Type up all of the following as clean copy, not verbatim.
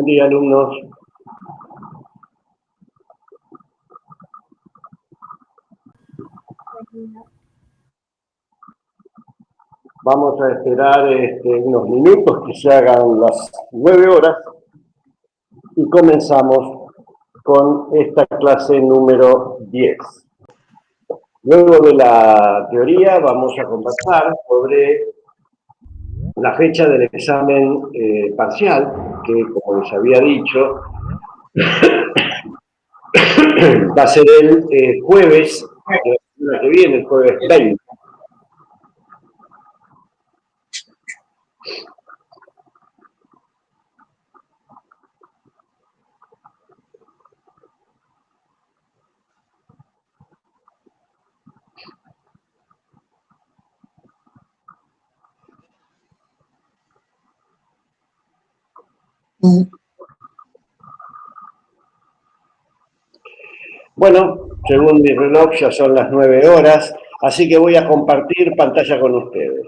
Buen día, alumnos. Vamos a esperar unos minutos que se hagan las 9 horas y comenzamos con esta clase número 10. Luego de la teoría vamos a conversar sobre la fecha del examen parcial, que como les había dicho, va a ser el jueves, la semana que viene, el jueves 20. Bueno, según mi reloj ya son las 9 horas, así que voy a compartir pantalla con ustedes.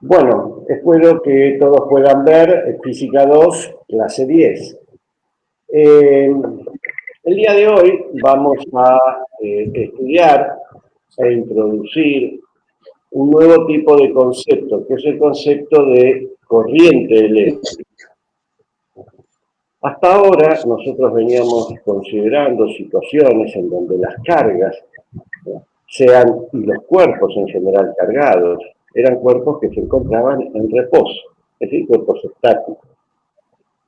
Bueno, espero que todos puedan ver Física 2, clase 10. El día de hoy vamos a estudiar e introducir un nuevo tipo de concepto, que es el concepto de corriente eléctrica. Hasta ahora nosotros veníamos considerando situaciones en donde las cargas, y los cuerpos en general cargados, eran cuerpos que se encontraban en reposo, es decir, cuerpos estáticos.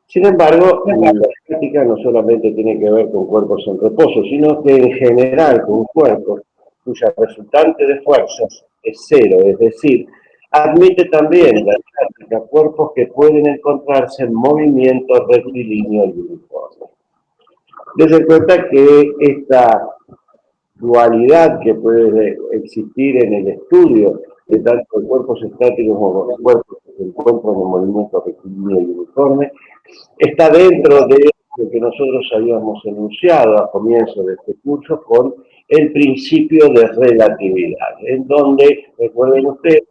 Sin embargo, la estática no solamente tiene que ver con cuerpos en reposo, sino que en general con cuerpos cuya resultante de fuerzas es cero, es decir, admite también la estática cuerpos que pueden encontrarse en movimiento rectilíneo y uniforme. Dense cuenta que esta dualidad que puede existir en el estudio de tanto cuerpos estáticos como los cuerpos que se encuentran en movimiento rectilíneo y uniforme está dentro de lo que nosotros habíamos enunciado a comienzo de este curso con el principio de relatividad, en donde, recuerden ustedes,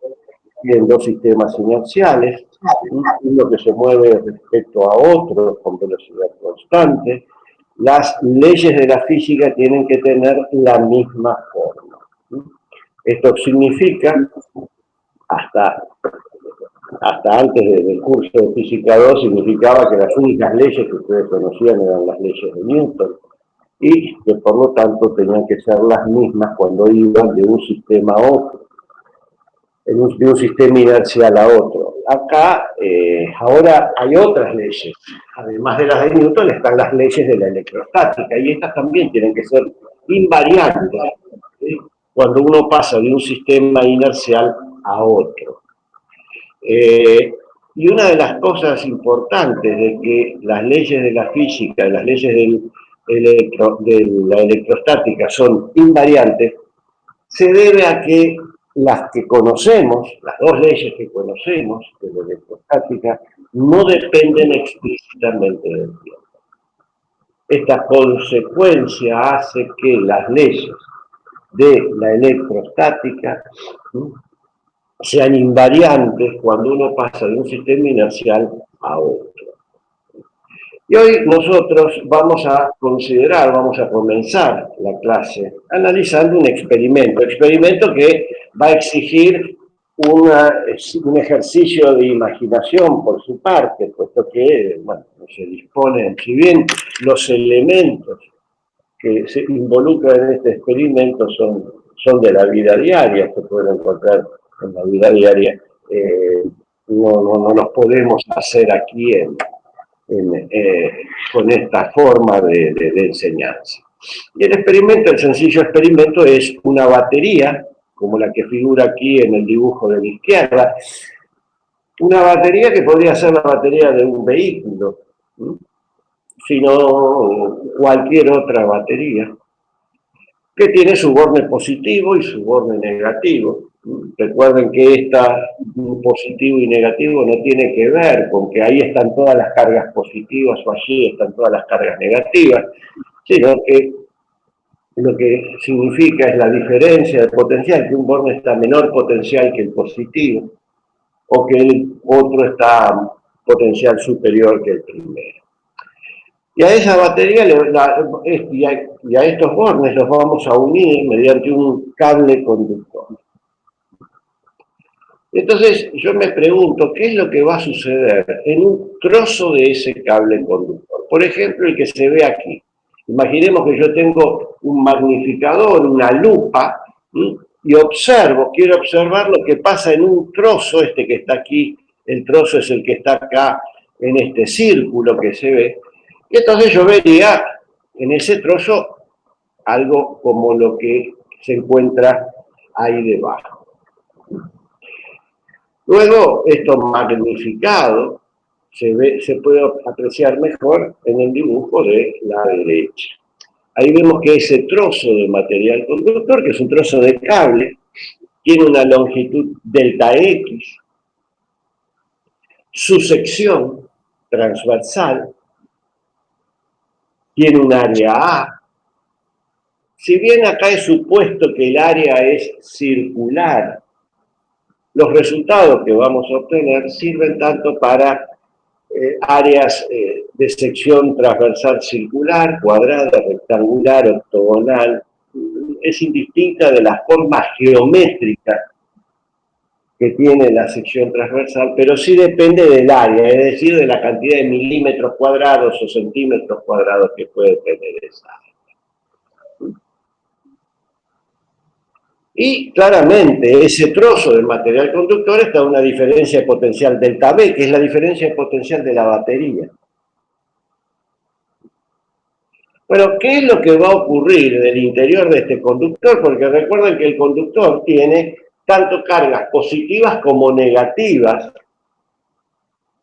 tienen dos sistemas inerciales, uno que se mueve respecto a otro con velocidad constante. Las leyes de la física tienen que tener la misma forma. Esto significa, hasta antes del curso de Física 2, significaba que las únicas leyes que ustedes conocían eran las leyes de Newton, y que por lo tanto tenían que ser las mismas cuando iban de un sistema a otro, de un sistema inercial a otro. Acá, ahora hay otras leyes. Además de las de Newton, están las leyes de la electrostática, y estas también tienen que ser invariantes, ¿sí?, cuando uno pasa de un sistema inercial a otro. Y una de las cosas importantes de que las leyes de la física, las leyes de la electrostática son invariantes, se debe a que las que conocemos, las dos leyes que conocemos de la electrostática, no dependen explícitamente del tiempo. Esta consecuencia hace que las leyes de la electrostática sean invariantes cuando uno pasa de un sistema inercial a otro. Y hoy nosotros vamos a comenzar la clase analizando un experimento que va a exigir un ejercicio de imaginación por su parte, puesto que, bueno, se disponen, si bien los elementos que se involucran en este experimento son de la vida diaria, se pueden encontrar en la vida diaria, no los podemos hacer aquí con esta forma de enseñanza. Y el sencillo experimento es una batería, como la que figura aquí en el dibujo de la izquierda, una batería que podría ser la batería de un vehículo, sino cualquier otra batería, que tiene su borne positivo y su borne negativo. Recuerden que positivo y negativo no tiene que ver con que ahí están todas las cargas positivas o allí están todas las cargas negativas, sino que lo que significa es la diferencia de potencial, que un borne está a menor potencial que el positivo, o que el otro está a potencial superior que el primero. Y a esa batería y a estos bornes los vamos a unir mediante un cable conductor. Entonces yo me pregunto, ¿qué es lo que va a suceder en un trozo de ese cable conductor? Por ejemplo, el que se ve aquí. Imaginemos que yo tengo un magnificador, una lupa, y quiero observar lo que pasa en un trozo, este que está aquí, el trozo es el que está acá en este círculo que se ve, y entonces yo vería en ese trozo algo como lo que se encuentra ahí debajo. Luego, esto magnificado se puede apreciar mejor en el dibujo de la derecha. Ahí vemos que ese trozo de material conductor, que es un trozo de cable, tiene una longitud delta X, su sección transversal tiene un área A. Si bien acá es supuesto que el área es circular, los resultados que vamos a obtener sirven tanto para áreas de sección transversal circular, cuadrada, rectangular, octogonal. Es indistinta de las formas geométricas que tiene la sección transversal, pero sí depende del área, es decir, de la cantidad de milímetros cuadrados o centímetros cuadrados que puede tener esa área. Y claramente ese trozo del material conductor está a una diferencia de potencial delta B, que es la diferencia de potencial de la batería. Bueno, ¿qué es lo que va a ocurrir en el interior de este conductor? Porque recuerden que el conductor tiene tanto cargas positivas como negativas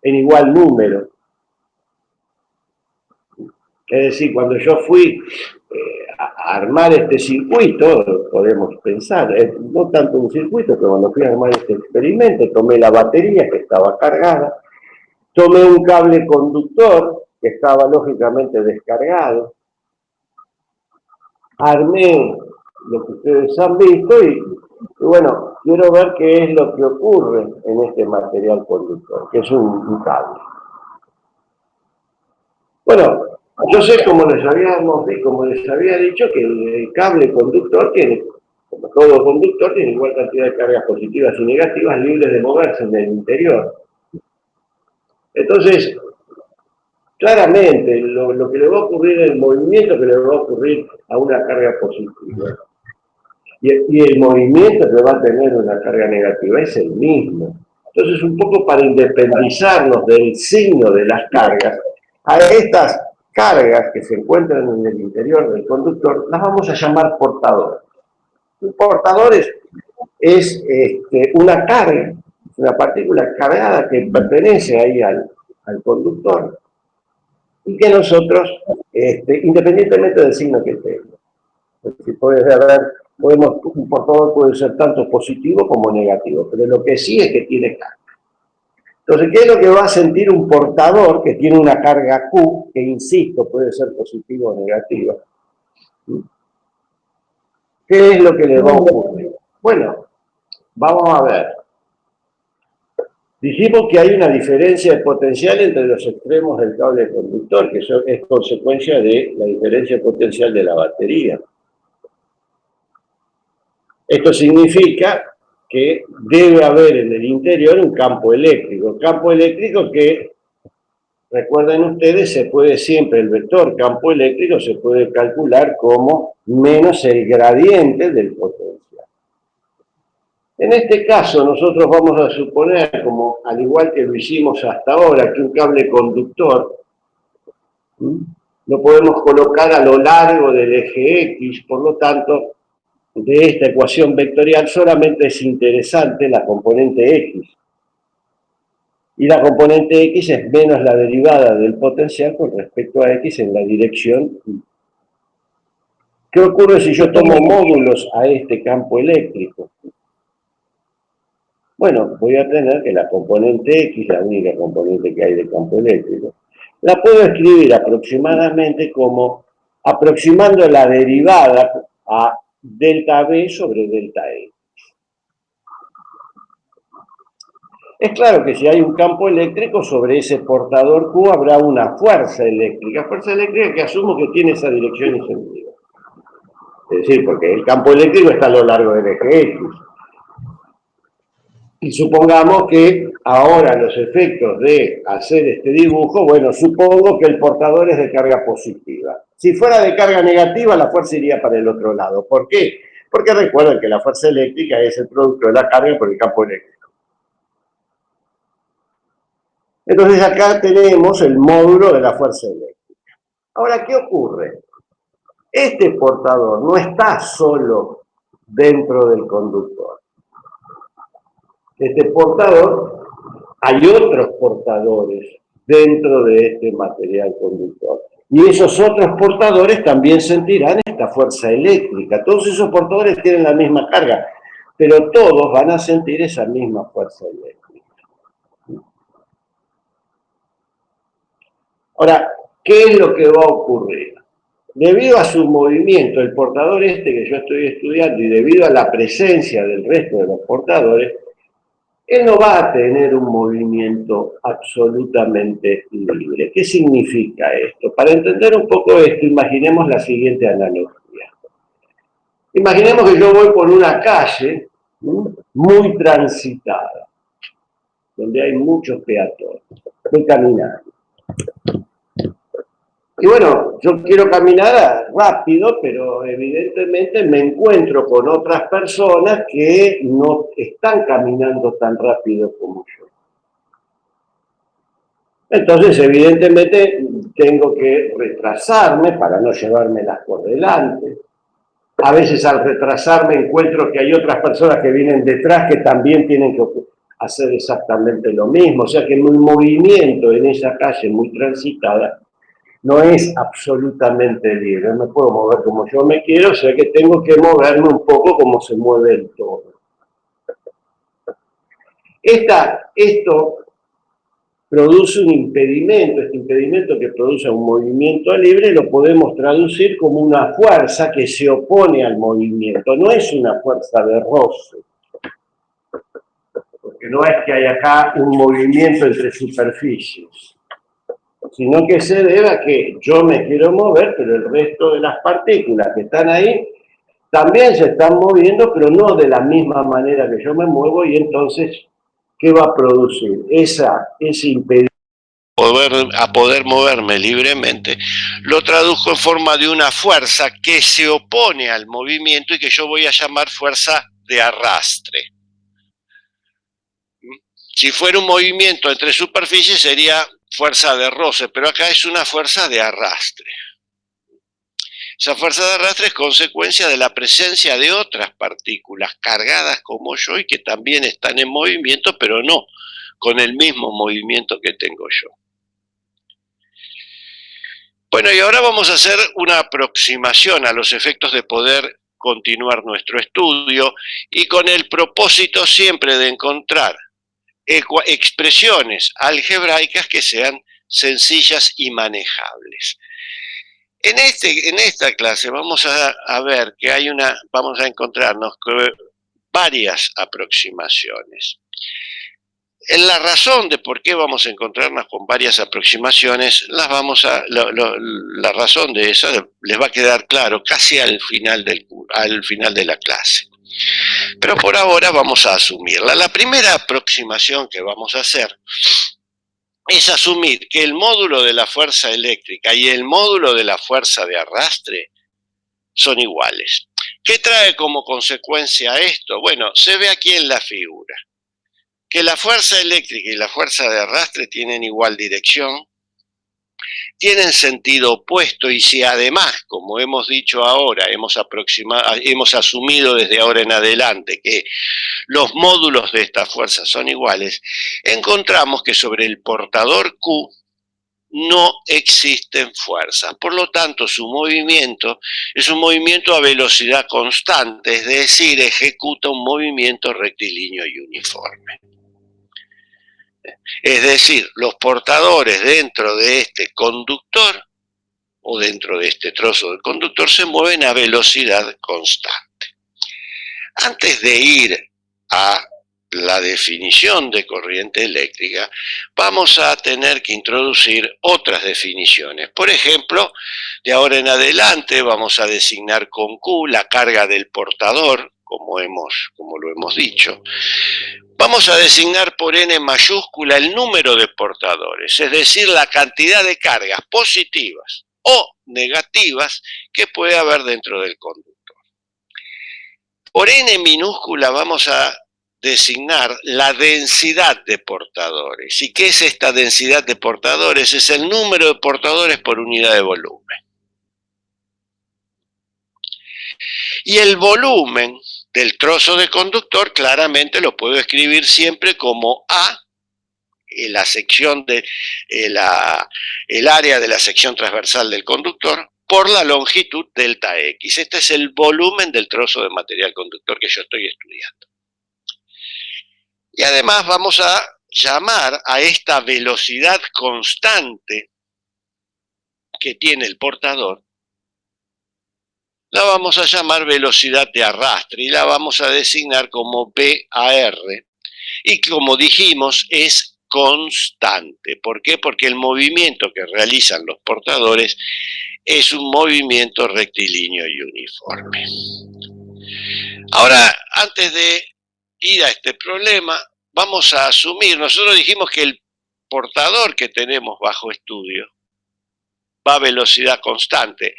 en igual número. Es decir, cuando yo fui a armar este circuito, podemos pensar, no tanto un circuito, pero cuando fui a armar este experimento, tomé la batería que estaba cargada, tomé un cable conductor que estaba lógicamente descargado, armé lo que ustedes han visto y bueno, quiero ver qué es lo que ocurre en este material conductor, que es un cable. Bueno, yo sé, como les había dicho, que el cable conductor tiene, como todo conductor, tiene igual cantidad de cargas positivas y negativas libres de moverse en el interior. Entonces, claramente, lo que le va a ocurrir, el movimiento que le va a ocurrir a una carga positiva y el movimiento que va a tener una carga negativa es el mismo. Entonces, un poco para independizarnos del signo de las cargas, a estas cargas que se encuentran en el interior del conductor las vamos a llamar portadores. Un portador es una carga, una partícula cargada que pertenece ahí al conductor y que nosotros, independientemente del signo que tenga, si puedes ver, un portador puede ser tanto positivo como negativo, pero lo que sí es que tiene carga. Entonces, ¿qué es lo que va a sentir un portador que tiene una carga Q, que insisto, puede ser positiva o negativa? ¿Qué es lo que le va a ocurrir? Bueno, vamos a ver. Dijimos que hay una diferencia de potencial entre los extremos del cable conductor, que eso es consecuencia de la diferencia de potencial de la batería. Esto significa que debe haber en el interior un campo eléctrico que, recuerden ustedes, se puede siempre, el vector campo eléctrico se puede calcular como menos el gradiente del potencial. En este caso, nosotros vamos a suponer, como al igual que lo hicimos hasta ahora, que un cable conductor lo podemos colocar a lo largo del eje X, por lo tanto, de esta ecuación vectorial solamente es interesante la componente X. Y la componente X es menos la derivada del potencial con respecto a X en la dirección Y. ¿Qué ocurre si yo tomo módulos a este campo eléctrico? Bueno, voy a tener que la componente X, la única componente que hay de campo eléctrico, la puedo escribir aproximadamente como aproximando la derivada a delta B sobre delta E. Es claro que si hay un campo eléctrico, sobre ese portador Q habrá una fuerza eléctrica que asumo que tiene esa dirección y sentido. Es decir, porque el campo eléctrico está a lo largo del eje X. Y supongamos que ahora los efectos de hacer este dibujo, bueno, supongo que el portador es de carga positiva. Si fuera de carga negativa, la fuerza iría para el otro lado. ¿Por qué? Porque recuerden que la fuerza eléctrica es el producto de la carga por el campo eléctrico. Entonces acá tenemos el módulo de la fuerza eléctrica. Ahora, ¿qué ocurre? Este portador no está solo dentro del conductor. Este portador, hay otros portadores dentro de este material conductor. Y esos otros portadores también sentirán esta fuerza eléctrica. Todos esos portadores tienen la misma carga, pero todos van a sentir esa misma fuerza eléctrica. Ahora, ¿qué es lo que va a ocurrir? Debido a su movimiento, el portador este que yo estoy estudiando y debido a la presencia del resto de los portadores, él no va a tener un movimiento absolutamente libre. ¿Qué significa esto? Para entender un poco esto, imaginemos la siguiente analogía. Imaginemos que yo voy por una calle muy transitada, donde hay muchos peatones. Voy caminando. Y bueno, yo quiero caminar rápido, pero evidentemente me encuentro con otras personas que no están caminando tan rápido como yo. Entonces, evidentemente, tengo que retrasarme para no llevármelas por delante. A veces al retrasarme encuentro que hay otras personas que vienen detrás que también tienen que hacer exactamente lo mismo. O sea que mi movimiento en esa calle muy transitada no es absolutamente libre. No me puedo mover como yo me quiero, o sea que tengo que moverme un poco como se mueve el todo. Esto produce un impedimento, este impedimento que produce un movimiento libre lo podemos traducir como una fuerza que se opone al movimiento, no es una fuerza de roce, porque no es que hay acá un movimiento entre superficies, sino que se debe a que yo me quiero mover, pero el resto de las partículas que están ahí también se están moviendo, pero no de la misma manera que yo me muevo, y entonces, ¿qué va a producir? Ese impedimento a poder moverme libremente, lo tradujo en forma de una fuerza que se opone al movimiento y que yo voy a llamar fuerza de arrastre. Si fuera un movimiento entre superficies sería fuerza de roce, pero acá es una fuerza de arrastre. Esa fuerza de arrastre es consecuencia de la presencia de otras partículas cargadas como yo y que también están en movimiento, pero no con el mismo movimiento que tengo yo. Bueno, y ahora vamos a hacer una aproximación a los efectos de poder continuar nuestro estudio y con el propósito siempre de encontrar expresiones algebraicas que sean sencillas y manejables. En esta clase vamos a ver que vamos a encontrarnos con varias aproximaciones. En la razón de por qué vamos a encontrarnos con varias aproximaciones, la razón de esa les va a quedar claro casi al final de la clase. Pero por ahora vamos a asumirla. La primera aproximación que vamos a hacer es asumir que el módulo de la fuerza eléctrica y el módulo de la fuerza de arrastre son iguales. ¿Qué trae como consecuencia esto? Bueno, se ve aquí en la figura que la fuerza eléctrica y la fuerza de arrastre tienen igual dirección, tienen sentido opuesto, y si además, como hemos dicho ahora, hemos asumido desde ahora en adelante que los módulos de estas fuerzas son iguales, encontramos que sobre el portador Q no existen fuerzas. Por lo tanto, su movimiento es un movimiento a velocidad constante, es decir, ejecuta un movimiento rectilíneo y uniforme. Es decir, los portadores dentro de este conductor o dentro de este trozo del conductor se mueven a velocidad constante. Antes de ir a la definición de corriente eléctrica, vamos a tener que introducir otras definiciones. Por ejemplo, de ahora en adelante vamos a designar con Q la carga del portador, como lo hemos dicho. Vamos a designar por N mayúscula el número de portadores, es decir, la cantidad de cargas positivas o negativas que puede haber dentro del conductor. Por N minúscula vamos a designar la densidad de portadores. ¿Y qué es esta densidad de portadores? Es el número de portadores por unidad de volumen. Y el volumen del trozo de conductor claramente lo puedo escribir siempre como A, la sección de el área de la sección transversal del conductor, por la longitud delta X. Este es el volumen del trozo de material conductor que yo estoy estudiando. Y además vamos a llamar a esta velocidad constante que tiene el portador, la vamos a llamar velocidad de arrastre y la vamos a designar como VAR. Y como dijimos, es constante. ¿Por qué? Porque el movimiento que realizan los portadores es un movimiento rectilíneo y uniforme. Ahora, antes de ir a este problema, vamos a asumir, nosotros dijimos que el portador que tenemos bajo estudio va a velocidad constante.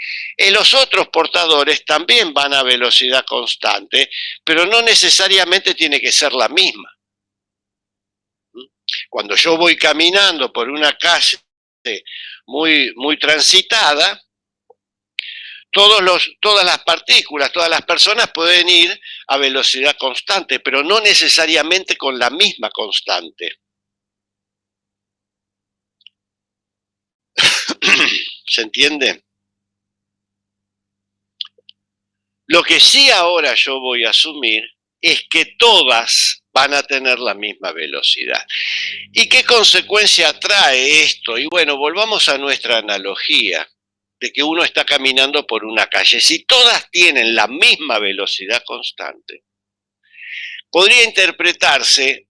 Los otros portadores también van a velocidad constante, pero no necesariamente tiene que ser la misma. Cuando yo voy caminando por una calle muy transitada, todas las partículas, todas las personas pueden ir a velocidad constante, pero no necesariamente con la misma constante. ¿Se entiende? Lo que sí ahora yo voy a asumir es que todas van a tener la misma velocidad. ¿Y qué consecuencia trae esto? Y bueno, volvamos a nuestra analogía de que uno está caminando por una calle. Si todas tienen la misma velocidad constante, podría interpretarse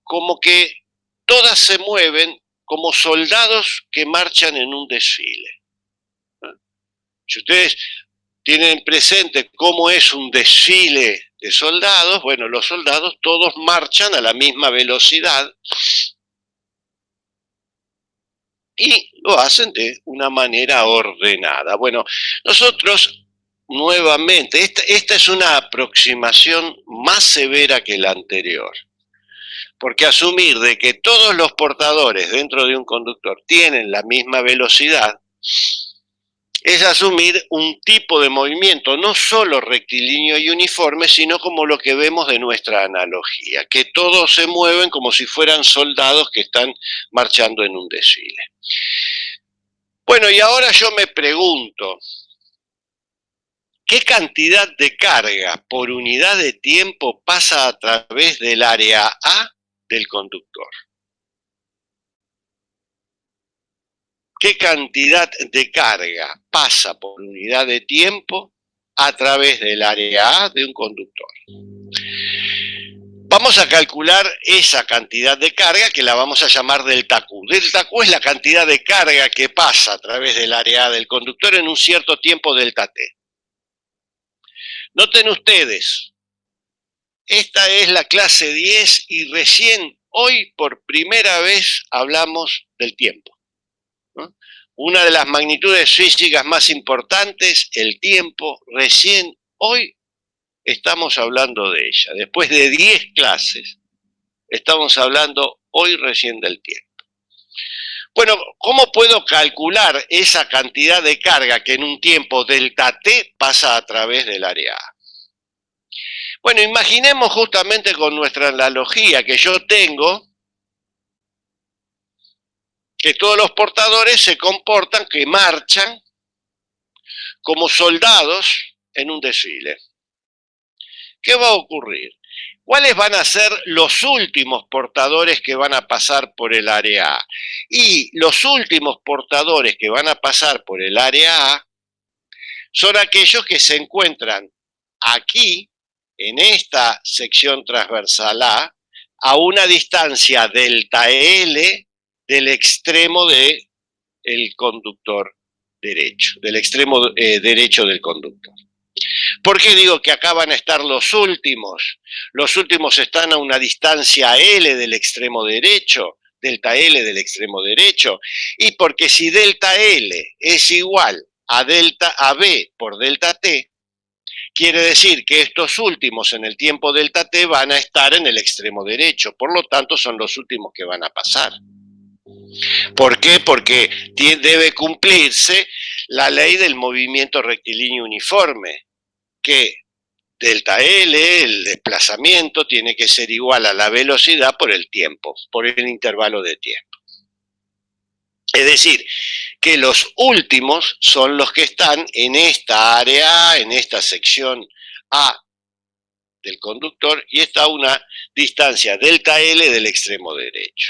como que todas se mueven como soldados que marchan en un desfile. Si ustedes tienen presente cómo es un desfile de soldados, bueno, los soldados todos marchan a la misma velocidad y lo hacen de una manera ordenada. Bueno, nosotros nuevamente, esta es una aproximación más severa que la anterior, porque asumir de que todos los portadores dentro de un conductor tienen la misma velocidad es asumir un tipo de movimiento no solo rectilíneo y uniforme, sino como lo que vemos de nuestra analogía, que todos se mueven como si fueran soldados que están marchando en un desfile. Bueno, y ahora yo me pregunto, ¿qué cantidad de carga por unidad de tiempo pasa a través del área A del conductor? ¿Qué cantidad de carga pasa por unidad de tiempo a través del área A de un conductor? Vamos a calcular esa cantidad de carga que la vamos a llamar delta Q. Delta Q es la cantidad de carga que pasa a través del área A del conductor en un cierto tiempo delta T. Noten ustedes, esta es la clase 10 y recién hoy por primera vez hablamos del tiempo, ¿no? Una de las magnitudes físicas más importantes, el tiempo, recién hoy estamos hablando de ella. Después de 10 clases, estamos hablando hoy recién del tiempo. Bueno, ¿cómo puedo calcular esa cantidad de carga que en un tiempo delta T pasa a través del área A? Bueno, imaginemos justamente con nuestra analogía que yo tengo que todos los portadores se comportan, que marchan como soldados en un desfile. ¿Qué va a ocurrir? ¿Cuáles van a ser los últimos portadores que van a pasar por el área A? Y los últimos portadores que van a pasar por el área A son aquellos que se encuentran aquí, en esta sección transversal a una distancia delta L del extremo del conductor derecho, del extremo derecho del conductor. ¿Por qué digo que acá van a estar los últimos? Los últimos están a una distancia L del extremo derecho, delta L del extremo derecho, y porque si delta L es igual a B por delta T, quiere decir que estos últimos en el tiempo delta T van a estar en el extremo derecho, por lo tanto son los últimos que van a pasar. ¿Por qué? Porque debe cumplirse la ley del movimiento rectilíneo uniforme, que delta L, el desplazamiento, tiene que ser igual a la velocidad por el tiempo, por el intervalo de tiempo. Es decir, que los últimos son los que están en esta área A, en esta sección A del conductor, y está a una distancia delta L del extremo derecho.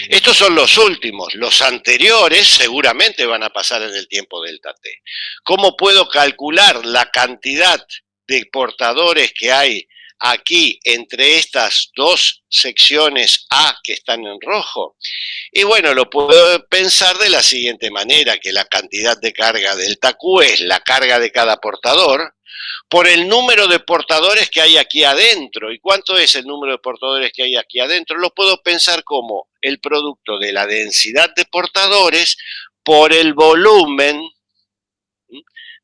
Estos son los últimos, los anteriores seguramente van a pasar en el tiempo delta T. ¿Cómo puedo calcular la cantidad de portadores que hay aquí entre estas dos secciones A que están en rojo? Y bueno, lo puedo pensar de la siguiente manera, que la cantidad de carga delta Q es la carga de cada portador por el número de portadores que hay aquí adentro. ¿Y cuánto es el número de portadores que hay aquí adentro? Lo puedo pensar como el producto de la densidad de portadores por el volumen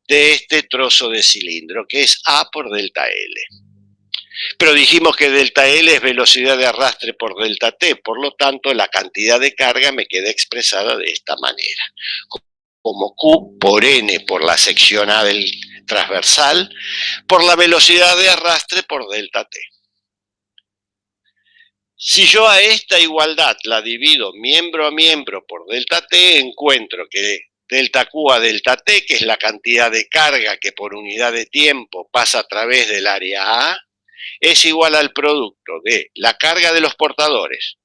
de este trozo de cilindro, que es A por delta L. Pero dijimos que delta L es velocidad de arrastre por delta T, por lo tanto la cantidad de carga me queda expresada de esta manera, como Q por N por la sección A del transversal, por la velocidad de arrastre por delta T. Si yo a esta igualdad la divido miembro a miembro por delta T, encuentro que delta Q a delta T, que es la cantidad de carga que por unidad de tiempo pasa a través del área A, es igual al producto de la carga de los portadores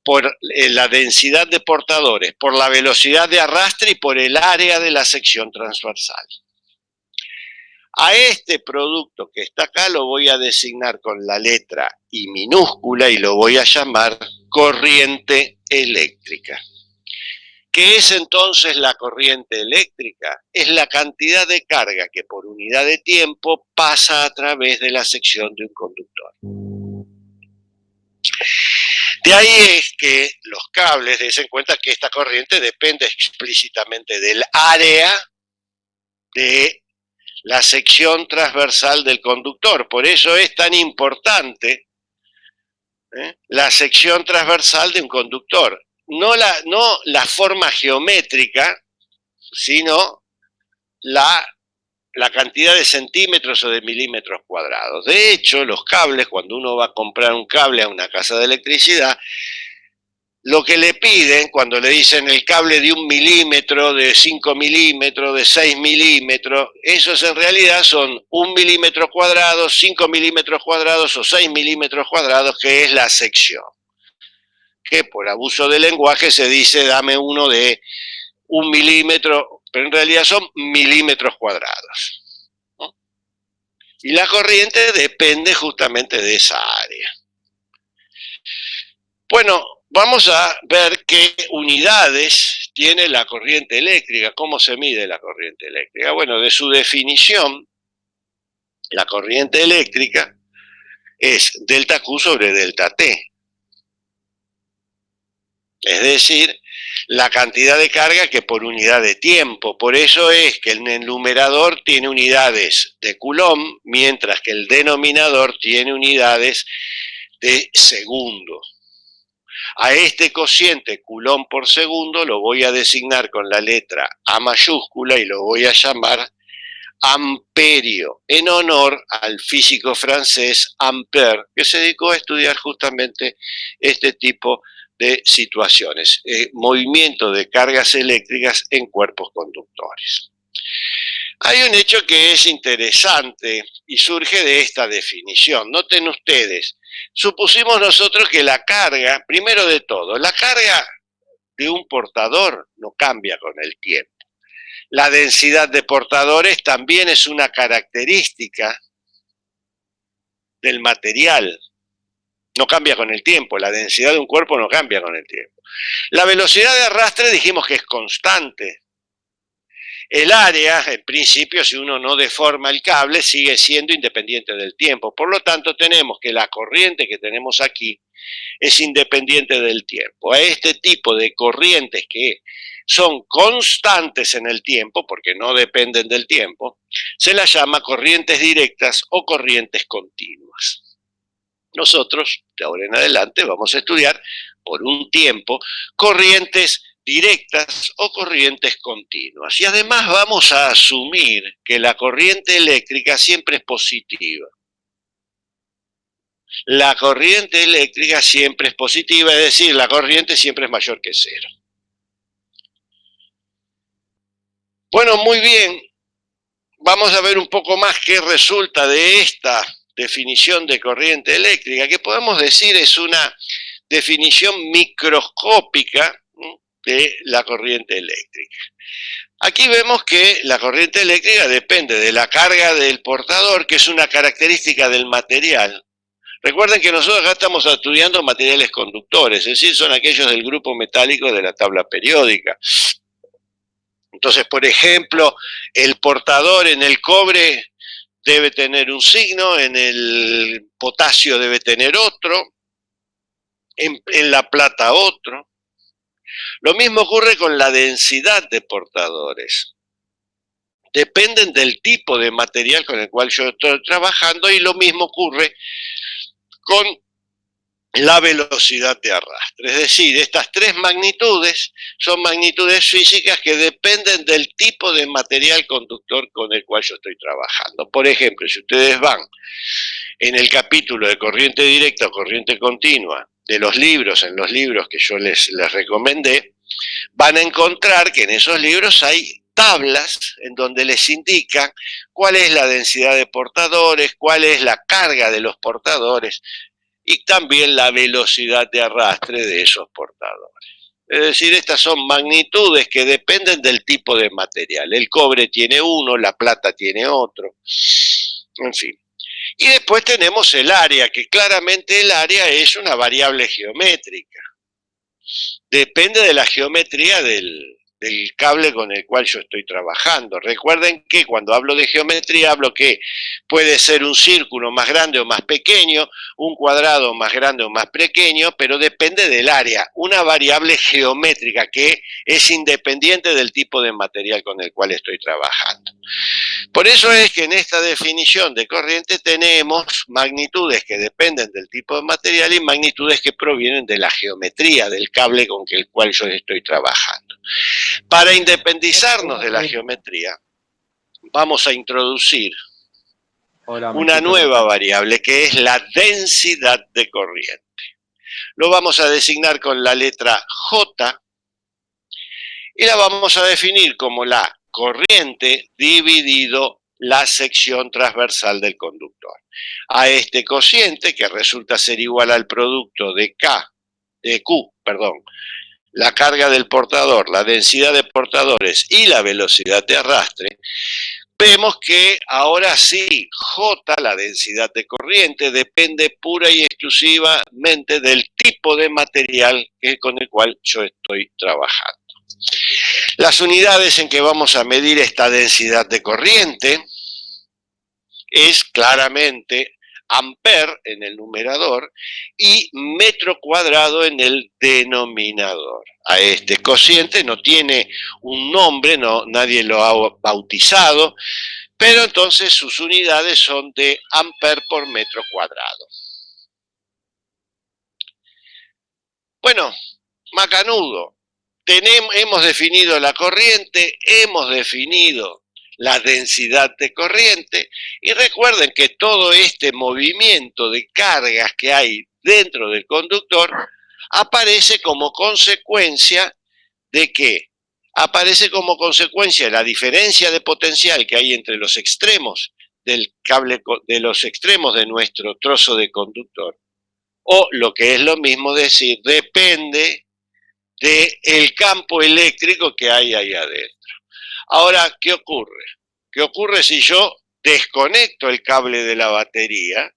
por la densidad de portadores, por la velocidad de arrastre y por el área de la sección transversal. A este producto que está acá lo voy a designar con la letra I minúscula y lo voy a llamar corriente eléctrica. ¿Qué es entonces la corriente eléctrica? Es la cantidad de carga que por unidad de tiempo pasa a través de la sección de un conductor. De ahí es que los cables den cuenta que esta corriente depende explícitamente del área de la sección transversal del conductor. Por eso es tan importante la sección transversal de un conductor. No la forma geométrica, sino la cantidad de centímetros o de milímetros cuadrados. De hecho, los cables, cuando uno va a comprar un cable a una casa de electricidad, lo que le piden cuando le dicen el cable de 1 milímetro, de 5 milímetros, de 6 milímetros, esos en realidad son 1 milímetro cuadrado, 5 milímetros cuadrados o 6 milímetros cuadrados, que es la sección. Que por abuso de lenguaje se dice dame uno de 1 milímetro, pero en realidad son milímetros cuadrados, ¿no? Y la corriente depende justamente de esa área. Bueno, vamos a ver qué unidades tiene la corriente eléctrica, cómo se mide la corriente eléctrica. Bueno, de su definición, la corriente eléctrica es delta Q sobre delta T. Es decir, la cantidad de carga que por unidad de tiempo. Por eso es que el numerador tiene unidades de Coulomb, mientras que el denominador tiene unidades de segundo. A este cociente Coulomb por segundo lo voy a designar con la letra A mayúscula y lo voy a llamar amperio, en honor al físico francés Ampère, que se dedicó a estudiar justamente este tipo de situaciones, movimiento de cargas eléctricas en cuerpos conductores. Hay un hecho que es interesante y surge de esta definición. Noten ustedes, supusimos nosotros que la carga, primero de todo, la carga de un portador no cambia con el tiempo. La densidad de portadores también es una característica del material. No cambia con el tiempo, la densidad de un cuerpo no cambia con el tiempo. La velocidad de arrastre dijimos que es constante. El área, en principio, si uno no deforma el cable, sigue siendo independiente del tiempo. Por lo tanto, tenemos que la corriente que tenemos aquí es independiente del tiempo. A este tipo de corrientes que son constantes en el tiempo, porque no dependen del tiempo, se las llama corrientes directas o corrientes continuas. Nosotros, de ahora en adelante, vamos a estudiar por un tiempo corrientes directas o corrientes continuas. Y además vamos a asumir que la corriente eléctrica siempre es positiva. La corriente eléctrica siempre es positiva, es decir, la corriente siempre es mayor que cero. Bueno, muy bien. Vamos a ver un poco más qué resulta de esta definición de corriente eléctrica, que podemos decir es una definición microscópica de la corriente eléctrica. Aquí vemos que la corriente eléctrica depende de la carga del portador, que es una característica del material. Recuerden que nosotros acá estamos estudiando materiales conductores, es decir, son aquellos del grupo metálico de la tabla periódica. Entonces, por ejemplo, el portador en el cobre debe tener un signo, en el potasio debe tener otro, en la plata otro. Lo mismo ocurre con la densidad de portadores. Dependen del tipo de material con el cual yo estoy trabajando y lo mismo ocurre con la velocidad de arrastre. Es decir, estas tres magnitudes son magnitudes físicas que dependen del tipo de material conductor con el cual yo estoy trabajando. Por ejemplo, si ustedes van en el capítulo de corriente directa o corriente continua de los libros, en los libros que yo les recomendé, van a encontrar que en esos libros hay tablas en donde les indican cuál es la densidad de portadores, cuál es la carga de los portadores y también la velocidad de arrastre de esos portadores. Es decir, estas son magnitudes que dependen del tipo de material. El cobre tiene uno, la plata tiene otro, en fin. Y después tenemos el área, que claramente el área es una variable geométrica. Depende de la geometría del cable con el cual yo estoy trabajando. Recuerden que cuando hablo de geometría hablo que puede ser un círculo más grande o más pequeño, un cuadrado más grande o más pequeño, pero depende del área, una variable geométrica que es independiente del tipo de material con el cual estoy trabajando. Por eso es que en esta definición de corriente tenemos magnitudes que dependen del tipo de material y magnitudes que provienen de la geometría del cable con el cual yo estoy trabajando. Para independizarnos de la geometría, vamos a introducir una nueva variable que es la densidad de corriente. Lo vamos a designar con la letra J y la vamos a definir como la corriente dividido la sección transversal del conductor. A este cociente, que resulta ser igual al producto de Q, la carga del portador, la densidad de portadores y la velocidad de arrastre, vemos que ahora sí, J, la densidad de corriente, depende pura y exclusivamente del tipo de material con el cual yo estoy trabajando. Las unidades en que vamos a medir esta densidad de corriente es claramente amper en el numerador y metro cuadrado en el denominador. A este cociente no tiene un nombre, nadie lo ha bautizado, pero entonces sus unidades son de amper por metro cuadrado. Bueno, macanudo. Hemos definido la corriente, hemos definido la densidad de corriente y recuerden que todo este movimiento de cargas que hay dentro del conductor aparece como consecuencia de que aparece como consecuencia de la diferencia de potencial que hay entre los extremos del cable, de los extremos de nuestro trozo de conductor. O lo que es lo mismo decir, depende del campo eléctrico que hay ahí adentro. Ahora, ¿qué ocurre? ¿Qué ocurre si yo desconecto el cable de la batería?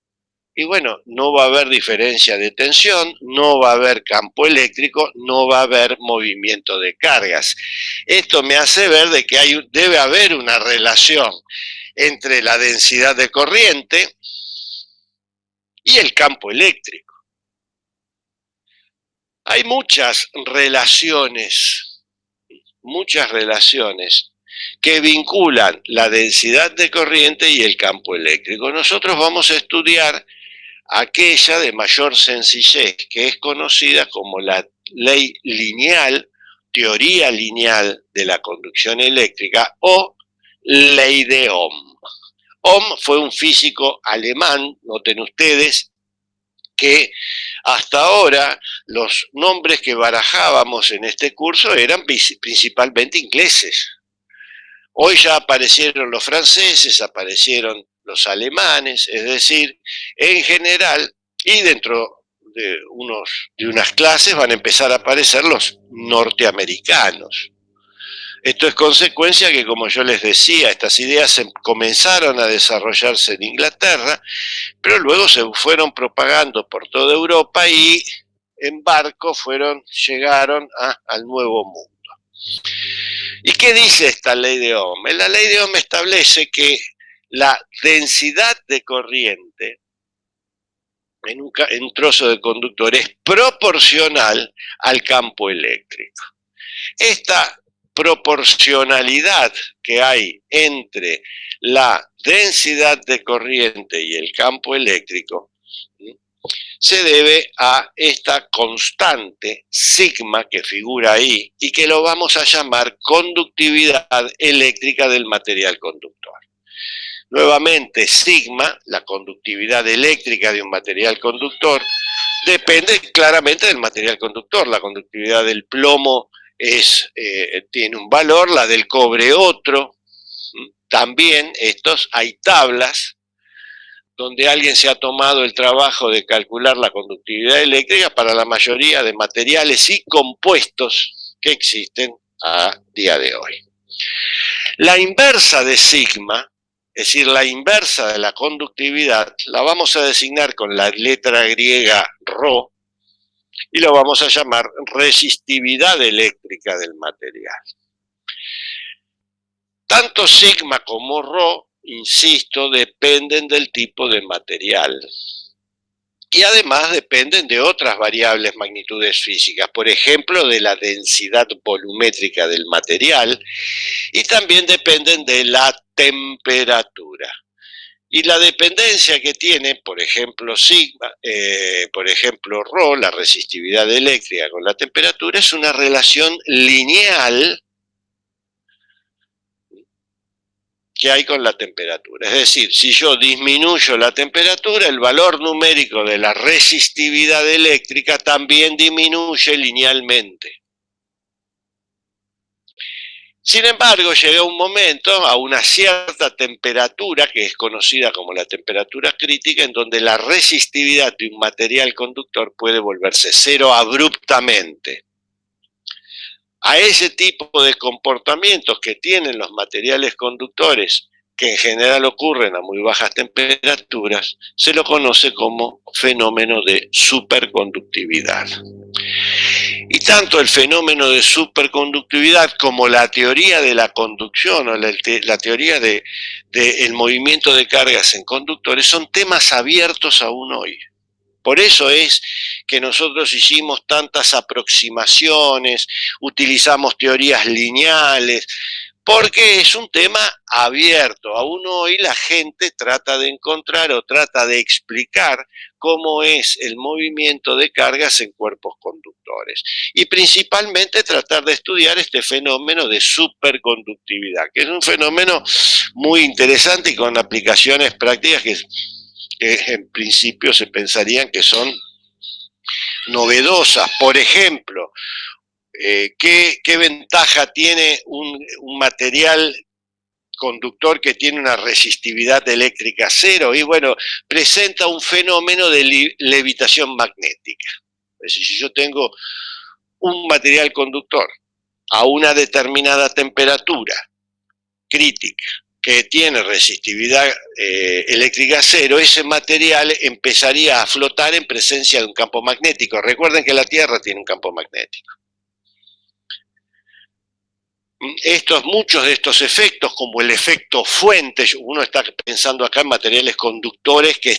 Y bueno, no va a haber diferencia de tensión, no va a haber campo eléctrico, no va a haber movimiento de cargas. Esto me hace ver de que debe haber una relación entre la densidad de corriente y el campo eléctrico. Hay muchas relaciones que vinculan la densidad de corriente y el campo eléctrico. Nosotros vamos a estudiar aquella de mayor sencillez, que es conocida como la ley lineal, teoría lineal de la conducción eléctrica o ley de Ohm. Ohm fue un físico alemán, noten ustedes, que hasta ahora los nombres que barajábamos en este curso eran principalmente ingleses. Hoy ya aparecieron los franceses, aparecieron los alemanes, es decir, en general, y dentro de unas clases van a empezar a aparecer los norteamericanos. Esto es consecuencia que, como yo les decía, estas ideas comenzaron a desarrollarse en Inglaterra, pero luego se fueron propagando por toda Europa y en barco llegaron al Nuevo Mundo. ¿Y qué dice esta ley de Ohm? La ley de Ohm establece que la densidad de corriente en un trozo de conductor es proporcional al campo eléctrico. Esta proporcionalidad que hay entre la densidad de corriente y el campo eléctrico se debe a esta constante sigma que figura ahí y que lo vamos a llamar conductividad eléctrica del material conductor. Nuevamente, sigma, la conductividad eléctrica de un material conductor, depende claramente del material conductor. La conductividad del plomo tiene un valor, la del cobre otro. También hay tablas donde alguien se ha tomado el trabajo de calcular la conductividad eléctrica para la mayoría de materiales y compuestos que existen a día de hoy. La inversa de sigma, es decir, la inversa de la conductividad, la vamos a designar con la letra griega ρ y lo vamos a llamar resistividad eléctrica del material. Tanto sigma como ρ, insisto, dependen del tipo de material. Y además dependen de otras variables magnitudes físicas, por ejemplo, de la densidad volumétrica del material, y también dependen de la temperatura. Y la dependencia que tiene, por ejemplo, ρ, la resistividad eléctrica con la temperatura, es una relación lineal que hay con la temperatura. Es decir, si yo disminuyo la temperatura, el valor numérico de la resistividad eléctrica también disminuye linealmente. Sin embargo, llega un momento a una cierta temperatura, que es conocida como la temperatura crítica, en donde la resistividad de un material conductor puede volverse cero abruptamente. A ese tipo de comportamientos que tienen los materiales conductores, que en general ocurren a muy bajas temperaturas, se lo conoce como fenómeno de superconductividad. Y tanto el fenómeno de superconductividad como la teoría de la conducción o la teoría del movimiento de cargas en conductores son temas abiertos aún hoy. Por eso es que nosotros hicimos tantas aproximaciones, utilizamos teorías lineales, porque es un tema abierto. Aún hoy la gente trata de encontrar o trata de explicar cómo es el movimiento de cargas en cuerpos conductores. Y principalmente tratar de estudiar este fenómeno de superconductividad, que es un fenómeno muy interesante y con aplicaciones prácticas que en principio se pensarían que son novedosas. Por ejemplo, ¿Qué ventaja tiene un material conductor que tiene una resistividad eléctrica cero? Y bueno, presenta un fenómeno de levitación magnética. Es decir, si yo tengo un material conductor a una determinada temperatura crítica que tiene resistividad eléctrica cero, ese material empezaría a flotar en presencia de un campo magnético. Recuerden que la Tierra tiene un campo magnético. Muchos de estos efectos, como el efecto fuente, uno está pensando acá en materiales conductores que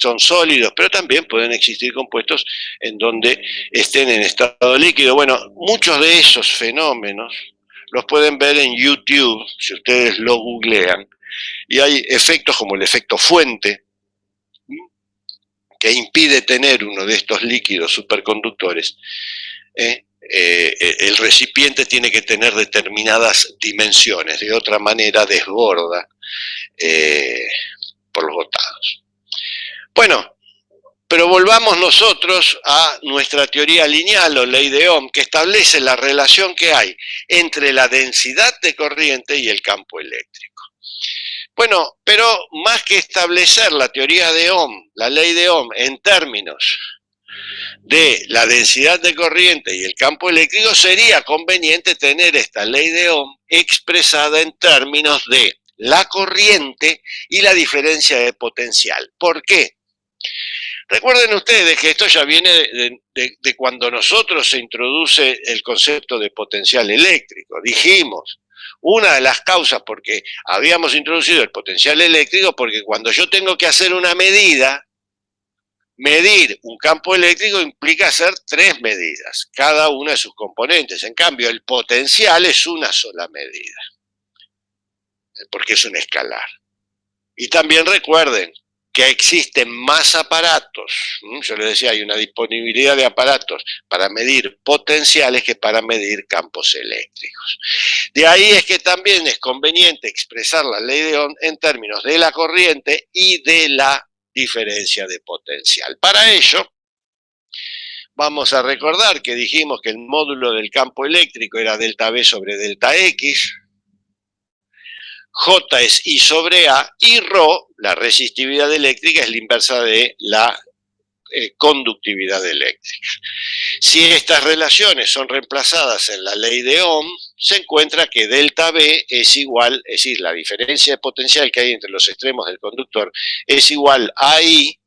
son sólidos, pero también pueden existir compuestos en donde estén en estado líquido. Bueno, muchos de esos fenómenos los pueden ver en YouTube, si ustedes lo googlean, y hay efectos como el efecto fuente, que impide tener uno de estos líquidos superconductores. El recipiente tiene que tener determinadas dimensiones, de otra manera desborda por los botados. Bueno, pero volvamos nosotros a nuestra teoría lineal o ley de Ohm, que establece la relación que hay entre la densidad de corriente y el campo eléctrico. Bueno, pero más que establecer la teoría de Ohm, la ley de Ohm, en términos de la densidad de corriente y el campo eléctrico, sería conveniente tener esta ley de Ohm expresada en términos de la corriente y la diferencia de potencial. ¿Por qué? Recuerden ustedes que esto ya viene de cuando nosotros se introduce el concepto de potencial eléctrico. Dijimos, una de las causas porque habíamos introducido el potencial eléctrico, porque cuando yo tengo que hacer una medida, medir un campo eléctrico implica hacer 3 medidas, cada una de sus componentes. En cambio, el potencial es una sola medida, porque es un escalar. Y también recuerden que existen más aparatos. Yo les decía, hay una disponibilidad de aparatos para medir potenciales que para medir campos eléctricos. De ahí es que también es conveniente expresar la ley de Ohm en términos de la corriente y de la diferencia de potencial. Para ello, vamos a recordar que dijimos que el módulo del campo eléctrico era delta V sobre delta X, J es I sobre A, y Rho, la resistividad eléctrica, es la inversa de la conductividad eléctrica. Si estas relaciones son reemplazadas en la ley de Ohm, se encuentra que delta V es igual, es decir, la diferencia de potencial que hay entre los extremos del conductor es igual a I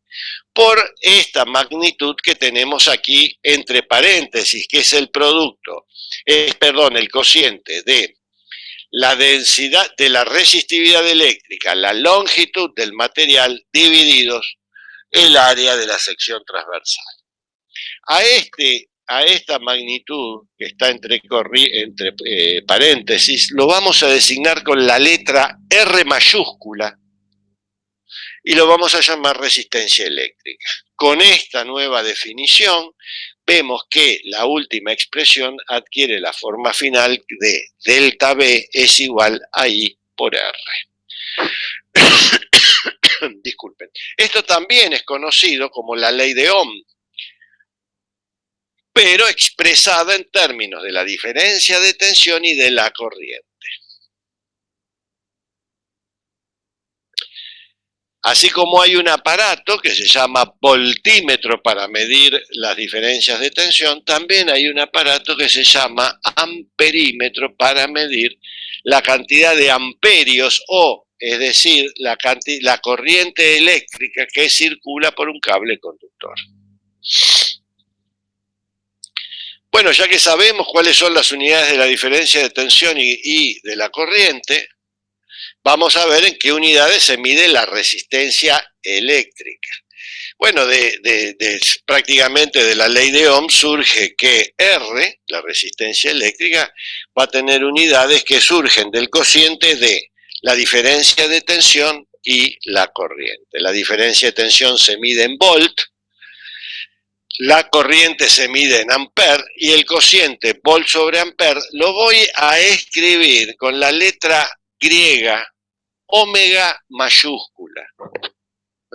por esta magnitud que tenemos aquí entre paréntesis, que es el producto, el cociente de la densidad de la resistividad eléctrica, la longitud del material, divididos el área de la sección transversal. A esta magnitud, que está entre paréntesis, lo vamos a designar con la letra R mayúscula y lo vamos a llamar resistencia eléctrica. Con esta nueva definición, vemos que la última expresión adquiere la forma final de delta V es igual a I por R. Disculpen. Esto también es conocido como la ley de Ohm, pero expresada en términos de la diferencia de tensión y de la corriente. Así como hay un aparato que se llama voltímetro para medir las diferencias de tensión, también hay un aparato que se llama amperímetro para medir la cantidad de amperios o, es decir, la corriente eléctrica que circula por un cable conductor. Bueno, ya que sabemos cuáles son las unidades de la diferencia de tensión y de la corriente, vamos a ver en qué unidades se mide la resistencia eléctrica. Bueno, prácticamente de la ley de Ohm surge que R, la resistencia eléctrica, va a tener unidades que surgen del cociente de la diferencia de tensión y la corriente. La diferencia de tensión se mide en volt, la corriente se mide en amper y el cociente volt sobre amper lo voy a escribir con la letra griega omega mayúscula.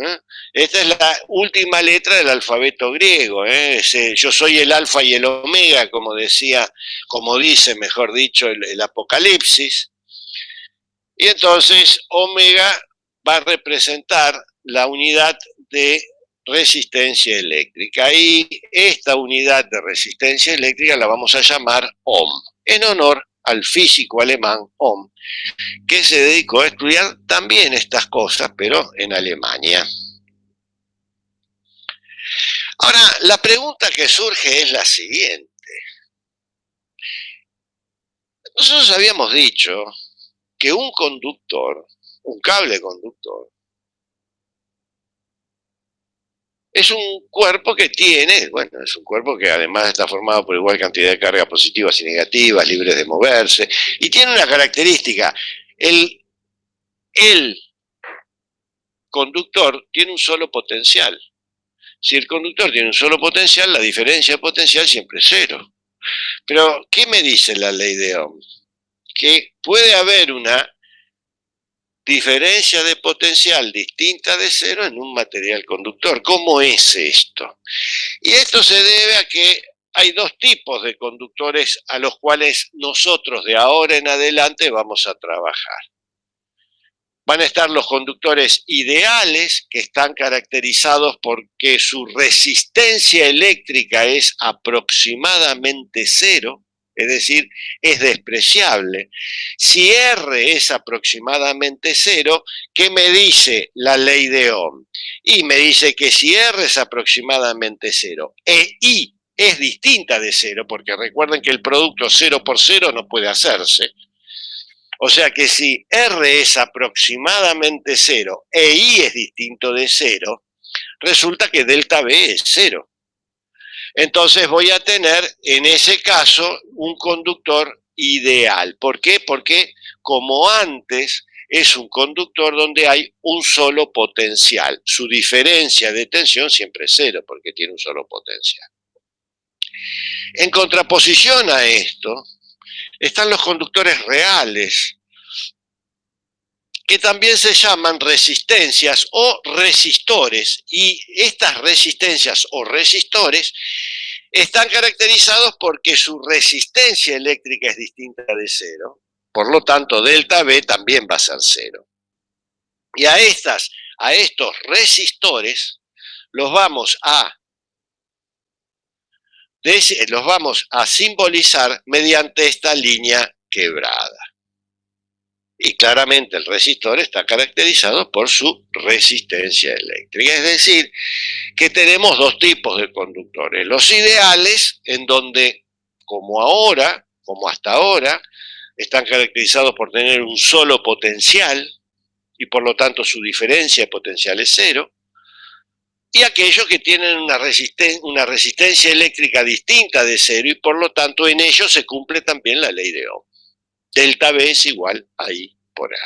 ¿eh? Esta es la última letra del alfabeto griego, ¿eh? Yo soy el alfa y el omega, como decía, como dice, mejor dicho, el Apocalipsis. Y entonces omega va a representar la unidad de resistencia eléctrica. Y esta unidad de resistencia eléctrica la vamos a llamar ohm, en honor al físico alemán Ohm, que se dedicó a estudiar también estas cosas, pero en Alemania. Ahora, la pregunta que surge es la siguiente. Nosotros habíamos dicho que un conductor, un cable conductor, es un cuerpo que tiene, bueno, es un cuerpo que además está formado por igual cantidad de cargas positivas y negativas, libres de moverse, y tiene una característica. El conductor tiene un solo potencial. Si el conductor tiene un solo potencial, la diferencia de potencial siempre es cero. Pero, ¿qué me dice la ley de Ohm? Que puede haber una diferencia de potencial distinta de cero en un material conductor. ¿Cómo es esto? Y esto se debe a que hay dos tipos de conductores a los cuales nosotros de ahora en adelante vamos a trabajar. Van a estar los conductores ideales, que están caracterizados porque su resistencia eléctrica es aproximadamente cero, es decir, es despreciable. Si R es aproximadamente cero, ¿qué me dice la ley de Ohm? Y me dice que si R es aproximadamente cero e I es distinta de cero, porque recuerden que el producto 0 por 0 no puede hacerse. O sea que si R es aproximadamente 0 e I es distinto de 0, resulta que delta B es 0. Entonces voy a tener, en ese caso, un conductor ideal. ¿Por qué? Porque como antes es un conductor donde hay un solo potencial. Su diferencia de tensión siempre es 0 porque tiene un solo potencial. En contraposición a esto, están los conductores reales, que también se llaman resistencias o resistores, y estas resistencias o resistores están caracterizados porque su resistencia eléctrica es distinta de cero, por lo tanto delta B también va a ser cero. Y a estos resistores los vamos a simbolizar mediante esta línea quebrada. Y claramente el resistor está caracterizado por su resistencia eléctrica. Es decir, que tenemos dos tipos de conductores. Los ideales, en donde, como hasta ahora, están caracterizados por tener un solo potencial y por lo tanto su diferencia de potencial es cero. Y aquellos que tienen una resistencia eléctrica distinta de cero y por lo tanto en ellos se cumple también la ley de Ohm. Delta B es igual a I por R.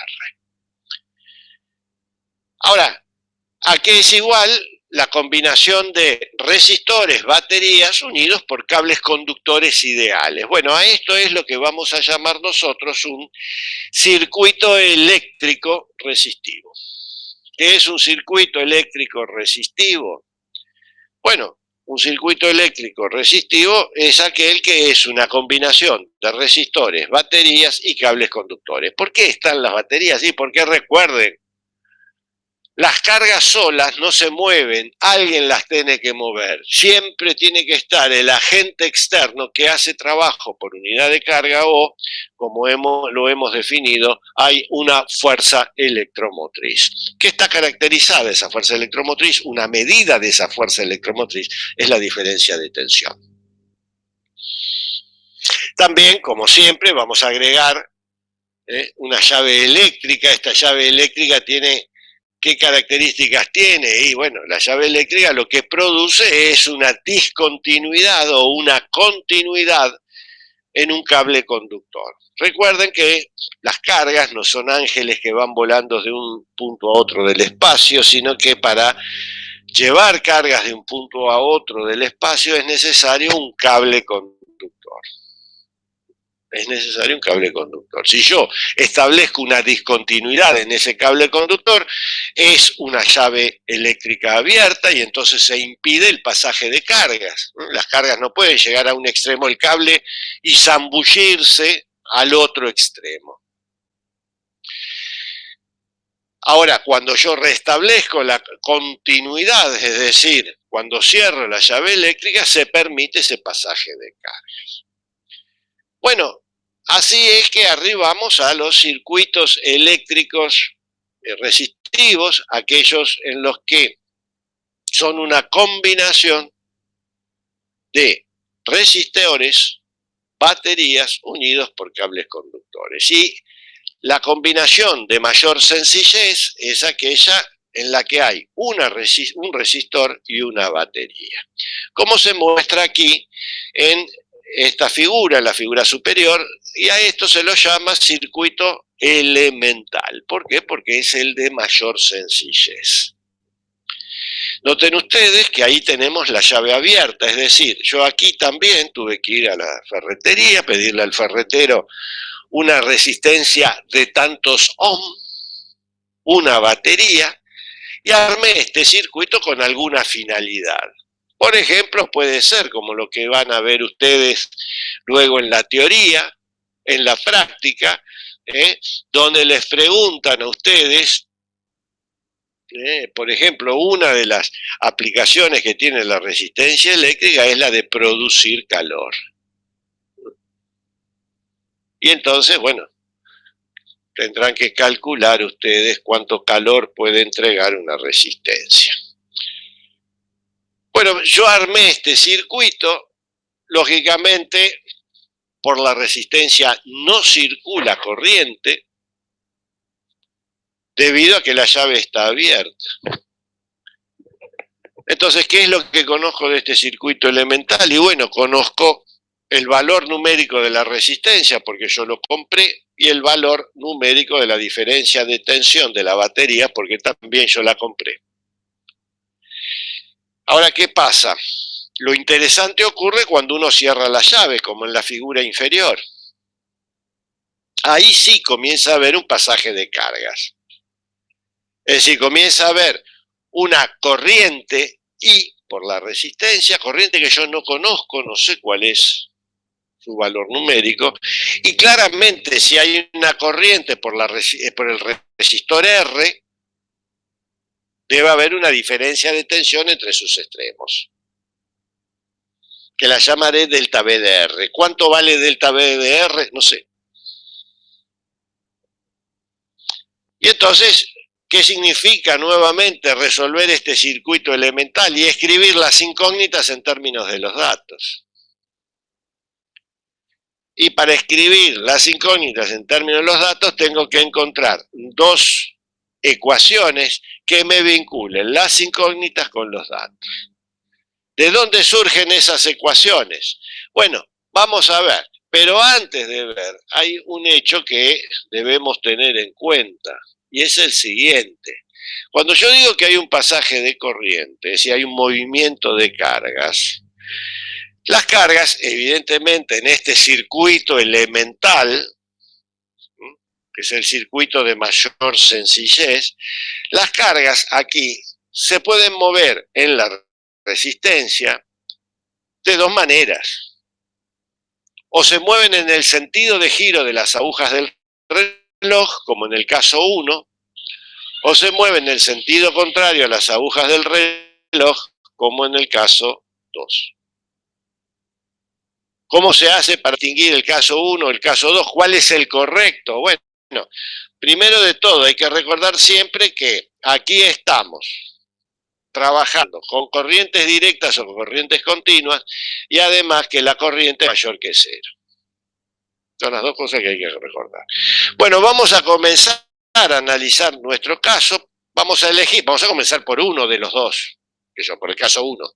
Ahora, ¿a qué es igual? La combinación de resistores, baterías unidos por cables conductores ideales. Bueno, a esto es lo que vamos a llamar nosotros un circuito eléctrico resistivo. ¿Qué es un circuito eléctrico resistivo? Bueno, un circuito eléctrico resistivo es aquel que es una combinación de resistores, baterías y cables conductores. ¿Por qué están las baterías? Sí, porque recuerden, las cargas solas no se mueven, alguien las tiene que mover. Siempre tiene que estar el agente externo que hace trabajo por unidad de carga o, como lo hemos definido, hay una fuerza electromotriz. ¿Qué está caracterizada esa fuerza electromotriz? Una medida de esa fuerza electromotriz es la diferencia de tensión. También, como siempre, vamos a agregar una llave eléctrica. Esta llave eléctrica tiene... ¿Qué características tiene? Y bueno, la llave eléctrica lo que produce es una discontinuidad o una continuidad en un cable conductor. Recuerden que las cargas no son ángeles que van volando de un punto a otro del espacio, sino que para llevar cargas de un punto a otro del espacio es necesario un cable conductor. es necesario un cable conductor. Si yo establezco una discontinuidad en ese cable conductor, es una llave eléctrica abierta y entonces se impide el pasaje de cargas. Las cargas no pueden llegar a un extremo del cable y zambullirse al otro extremo. Ahora, cuando yo restablezco la continuidad, es decir, cuando cierro la llave eléctrica, se permite ese pasaje de cargas. Bueno, así es que arribamos a los circuitos eléctricos resistivos, aquellos en los que son una combinación de resistores, baterías unidos por cables conductores. Y la combinación de mayor sencillez es aquella en la que hay un resistor y una batería. Como se muestra aquí en esta figura, en la figura superior, y a esto se lo llama circuito elemental. ¿Por qué? Porque es el de mayor sencillez. Noten ustedes que ahí tenemos la llave abierta, es decir, yo aquí también tuve que ir a la ferretería, pedirle al ferretero una resistencia de tantos ohm, una batería, y armé este circuito con alguna finalidad. Por ejemplo, puede ser como lo que van a ver ustedes luego en la teoría, en la práctica, donde les preguntan a ustedes, por ejemplo, una de las aplicaciones que tiene la resistencia eléctrica es la de producir calor. Y entonces, bueno, tendrán que calcular ustedes cuánto calor puede entregar una resistencia. Bueno, yo armé este circuito, lógicamente, por la resistencia no circula corriente, debido a que la llave está abierta. Entonces, ¿qué es lo que conozco de este circuito elemental? Y bueno, conozco el valor numérico de la resistencia, porque yo lo compré, y el valor numérico de la diferencia de tensión de la batería, porque también yo la compré. Ahora, ¿qué pasa? Lo interesante ocurre cuando uno cierra la llave, como en la figura inferior. Ahí sí comienza a haber un pasaje de cargas. Es decir, comienza a haber una corriente I por la resistencia, corriente que yo no conozco, no sé cuál es su valor numérico, y claramente si hay una corriente por el resistor R, debe haber una diferencia de tensión entre sus extremos, que la llamaré delta V de R. ¿Cuánto vale delta V de R? No sé. Y entonces, ¿qué significa nuevamente resolver este circuito elemental y escribir las incógnitas en términos de los datos? Y para escribir las incógnitas en términos de los datos tengo que encontrar dos ecuaciones que me vinculen las incógnitas con los datos. ¿De dónde surgen esas ecuaciones? Bueno, vamos a ver, pero antes de ver, hay un hecho que debemos tener en cuenta, y es el siguiente. Cuando yo digo que hay un pasaje de corriente, si hay un movimiento de cargas, las cargas, evidentemente, en este circuito elemental, que es el circuito de mayor sencillez, las cargas aquí se pueden mover en la resistencia de dos maneras. O se mueven en el sentido de giro de las agujas del reloj, como en el caso 1, o se mueven en el sentido contrario a las agujas del reloj, como en el caso 2. ¿Cómo se hace para distinguir el caso 1, el caso 2? ¿Cuál es el correcto? Bueno, primero de todo hay que recordar siempre que aquí estamos trabajando con corrientes directas o con corrientes continuas y además que la corriente es mayor que cero. Son las dos cosas que hay que recordar. Bueno, vamos a comenzar a analizar nuestro caso. Vamos a comenzar por uno de los dos, por el caso 1.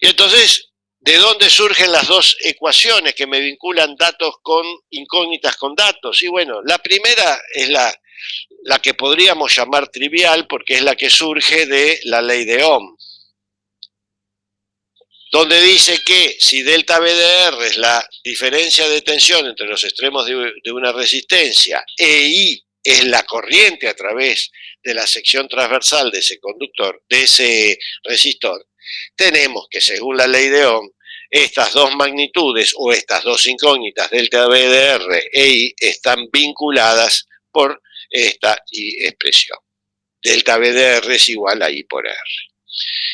Y entonces, ¿de dónde surgen las dos ecuaciones que me vinculan datos con incógnitas con datos? Y bueno, la primera es la que podríamos llamar trivial porque es la que surge de la ley de Ohm. donde dice que si delta B de R es la diferencia de tensión entre los extremos de una resistencia e I es la corriente a través de la sección transversal de ese conductor, de ese resistor, tenemos que según la ley de Ohm, estas dos magnitudes o estas dos incógnitas, delta B de R e I, están vinculadas por esta expresión. Delta B de R es igual a I por R.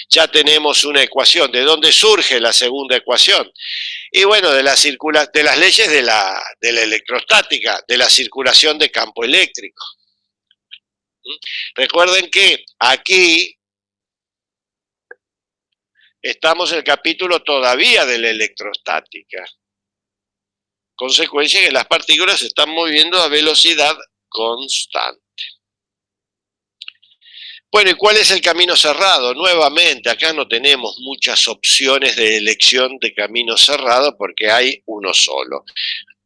Ya tenemos una ecuación. ¿De dónde surge la segunda ecuación? Y bueno, de las leyes de la electrostática, de la circulación de campo eléctrico. Recuerden que aquí estamos en el capítulo todavía de la electrostática. Consecuencia que las partículas se están moviendo a velocidad constante. Bueno, ¿y cuál es el camino cerrado? Nuevamente, acá no tenemos muchas opciones de elección de camino cerrado porque hay uno solo.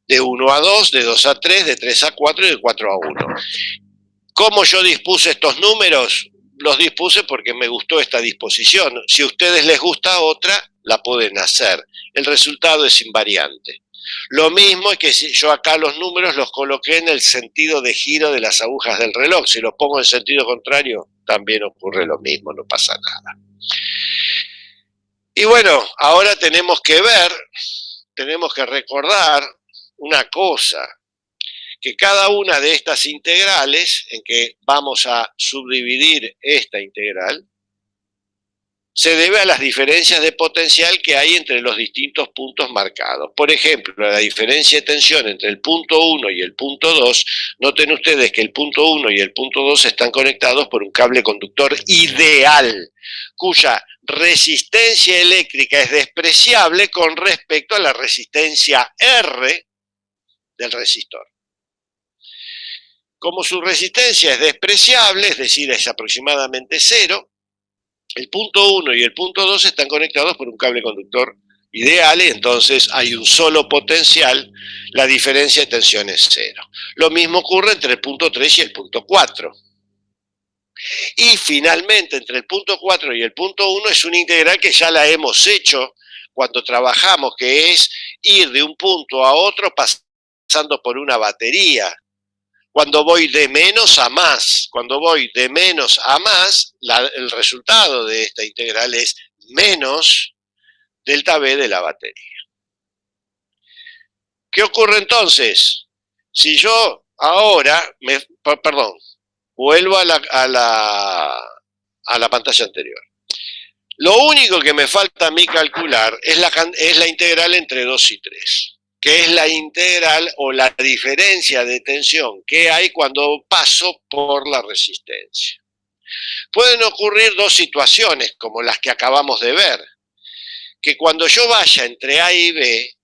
De 1 a 2, de 2 a 3, de 3 a 4 y de 4 a 1. ¿Cómo yo dispuse estos números? Los dispuse porque me gustó esta disposición. Si a ustedes les gusta otra, la pueden hacer. El resultado es invariante. Lo mismo es que si yo acá los números los coloqué en el sentido de giro de las agujas del reloj. Si los pongo en sentido contrario, también ocurre lo mismo, no pasa nada. Y bueno, ahora tenemos que ver, tenemos que recordar una cosa, que cada una de estas integrales, en que vamos a subdividir esta integral, se debe a las diferencias de potencial que hay entre los distintos puntos marcados. Por ejemplo, la diferencia de tensión entre el punto 1 y el punto 2, noten ustedes que el punto 1 y el punto 2 están conectados por un cable conductor ideal, cuya resistencia eléctrica es despreciable con respecto a la resistencia R del resistor. Como su resistencia es despreciable, es decir, es aproximadamente cero, el punto 1 y el punto 2 están conectados por un cable conductor ideal y entonces hay un solo potencial, la diferencia de tensión es cero. Lo mismo ocurre entre el punto 3 y el punto 4. Y finalmente, entre el punto 4 y el punto 1 es una integral que ya la hemos hecho cuando trabajamos, que es ir de un punto a otro pasando por una batería. Cuando voy de menos a más, el resultado de esta integral es menos delta B de la batería. ¿Qué ocurre entonces? Si yo ahora, vuelvo a la pantalla anterior. Lo único que me falta a mí calcular es la integral entre 2 y 3. Que es la integral o la diferencia de tensión que hay cuando paso por la resistencia. Pueden ocurrir dos situaciones, como las que acabamos de ver, que cuando yo vaya entre A y B,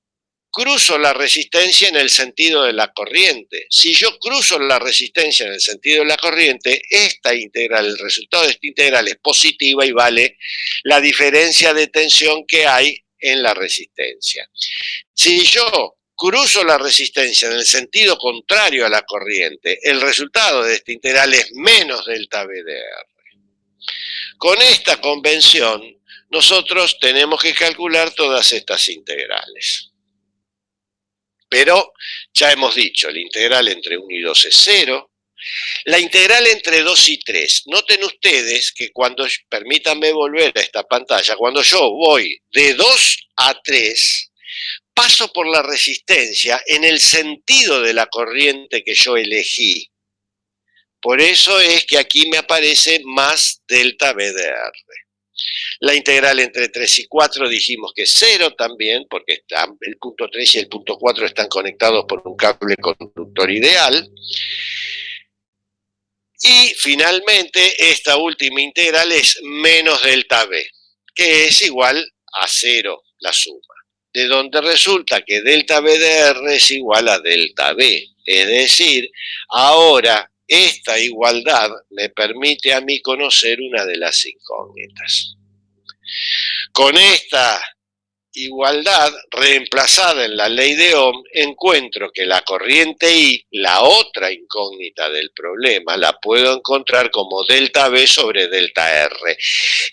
cruzo la resistencia en el sentido de la corriente. Si yo cruzo la resistencia en el sentido de la corriente, esta integral, el resultado de esta integral es positiva y vale la diferencia de tensión que hay en la resistencia. Si yo cruzo la resistencia en el sentido contrario a la corriente, el resultado de esta integral es menos delta B de R. Con esta convención, nosotros tenemos que calcular todas estas integrales. Pero ya hemos dicho, la integral entre 1 y 2 es 0. La integral entre 2 y 3. Noten ustedes que permítanme volver a esta pantalla, cuando yo voy de 2 a 3, paso por la resistencia en el sentido de la corriente que yo elegí. Por eso es que aquí me aparece más delta B de R. La integral entre 3 y 4 dijimos que es 0 también, porque el punto 3 y el punto 4 están conectados por un cable conductor ideal. Y finalmente esta última integral es menos delta B, que es igual a 0, la suma. De donde resulta que delta B de R es igual a delta B. Es decir, ahora esta igualdad me permite a mí conocer una de las incógnitas. Con esta igualdad reemplazada en la ley de Ohm, encuentro que la corriente I, la otra incógnita del problema, la puedo encontrar como delta V sobre delta R.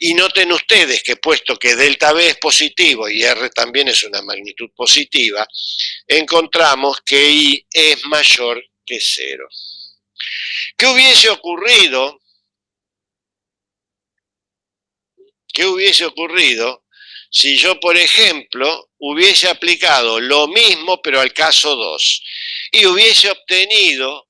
Y noten ustedes que puesto que delta V es positivo y R también es una magnitud positiva, encontramos que I es mayor que 0. ¿Qué hubiese ocurrido? ¿Qué hubiese ocurrido si yo, por ejemplo, hubiese aplicado lo mismo pero al caso 2 y hubiese obtenido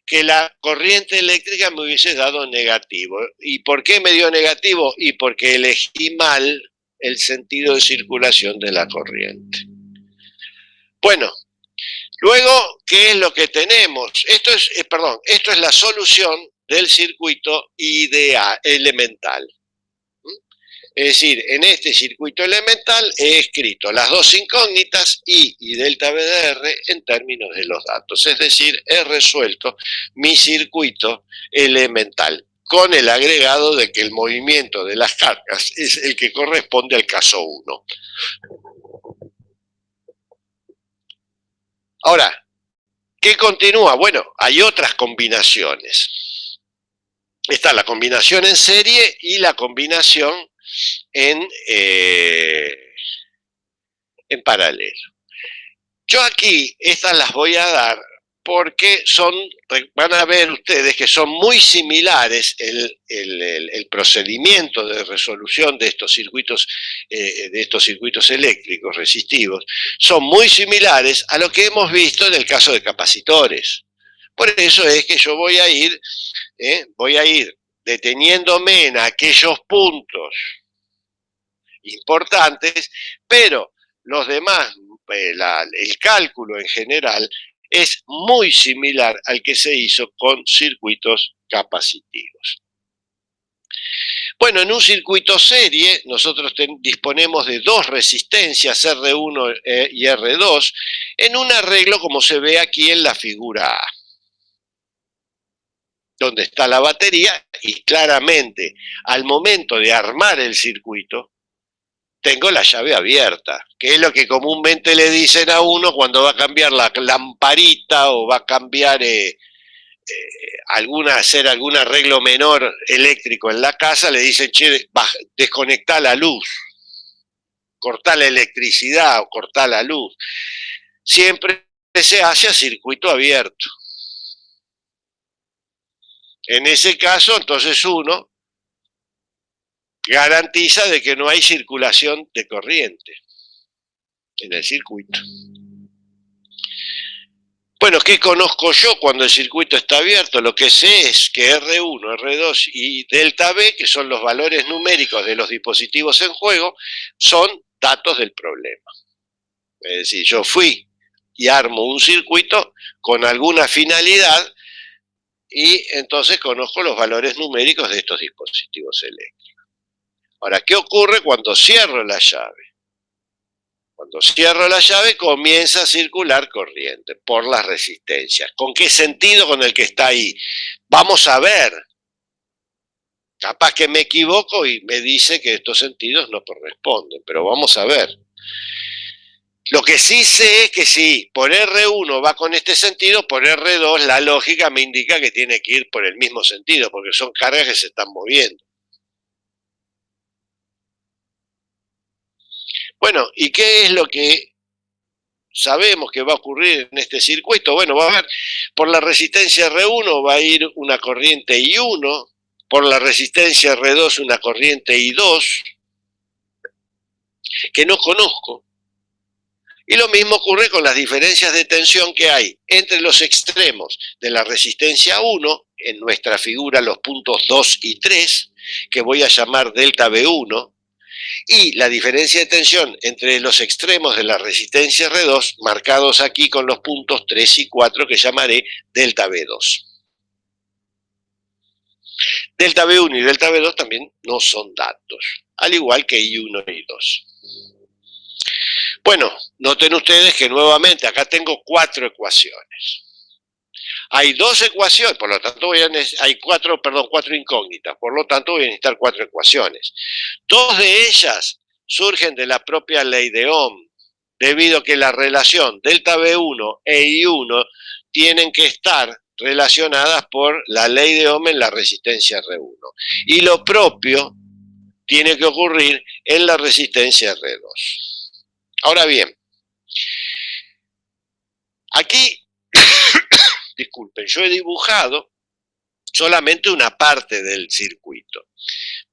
que la corriente eléctrica me hubiese dado negativo? ¿Y por qué me dio negativo? Y porque elegí mal el sentido de circulación de la corriente. Bueno, luego, ¿qué es lo que tenemos? Esto es la solución del circuito elemental. Es decir, en este circuito elemental he escrito las dos incógnitas I y delta V de R en términos de los datos. Es decir, he resuelto mi circuito elemental con el agregado de que el movimiento de las cargas es el que corresponde al caso 1. Ahora, ¿qué continúa? Bueno, hay otras combinaciones. Está la combinación en serie y la combinación en paralelo. Yo aquí estas las voy a dar porque van a ver ustedes que son muy similares el procedimiento de resolución de estos circuitos eléctricos resistivos, son muy similares a lo que hemos visto en el caso de capacitores. Por eso es que yo voy a ir deteniéndome en aquellos puntos importantes, pero los demás, el cálculo en general es muy similar al que se hizo con circuitos capacitivos. Bueno, en un circuito serie nosotros disponemos de dos resistencias, R1 y R2, en un arreglo como se ve aquí en la figura A, donde está la batería, y claramente al momento de armar el circuito tengo la llave abierta, que es lo que comúnmente le dicen a uno cuando va a cambiar la lamparita o va a cambiar hacer algún arreglo menor eléctrico en la casa. Le dicen, che, desconectá la luz, cortá la electricidad o cortá la luz. Siempre se hace a circuito abierto. En ese caso, entonces uno garantiza de que no hay circulación de corriente en el circuito. Bueno, ¿qué conozco yo cuando el circuito está abierto? Lo que sé es que R1, R2 y delta V, que son los valores numéricos de los dispositivos en juego, son datos del problema. Es decir, yo fui y armo un circuito con alguna finalidad y entonces conozco los valores numéricos de estos dispositivos eléctricos. Ahora, ¿qué ocurre cuando cierro la llave? Cuando cierro la llave comienza a circular corriente por las resistencias. ¿Con qué sentido? Con el que está ahí. Vamos a ver. Capaz que me equivoco y me dice que estos sentidos no corresponden, pero vamos a ver. Lo que sí sé es que si por R1 va con este sentido, por R2 la lógica me indica que tiene que ir por el mismo sentido, porque son cargas que se están moviendo. Bueno, ¿y qué es lo que sabemos que va a ocurrir en este circuito? Bueno, va a haber, por la resistencia R1 va a ir una corriente I1, por la resistencia R2 una corriente I2, que no conozco. Y lo mismo ocurre con las diferencias de tensión que hay entre los extremos de la resistencia 1, en nuestra figura los puntos 2 y 3, que voy a llamar delta V1, y la diferencia de tensión entre los extremos de la resistencia R2, marcados aquí con los puntos 3 y 4, que llamaré delta V2. Delta V1 y delta V2 también no son datos, al igual que I1 y I2. Bueno, noten ustedes que nuevamente acá tengo 4 ecuaciones. Hay dos ecuaciones, por lo tanto hay cuatro incógnitas, por lo tanto voy a necesitar 4 ecuaciones. 2 de ellas surgen de la propia ley de Ohm, debido a que la relación delta B1 e I1 tienen que estar relacionadas por la ley de Ohm en la resistencia R1. Y lo propio tiene que ocurrir en la resistencia R2. Ahora bien, aquí, disculpen, yo he dibujado solamente una parte del circuito.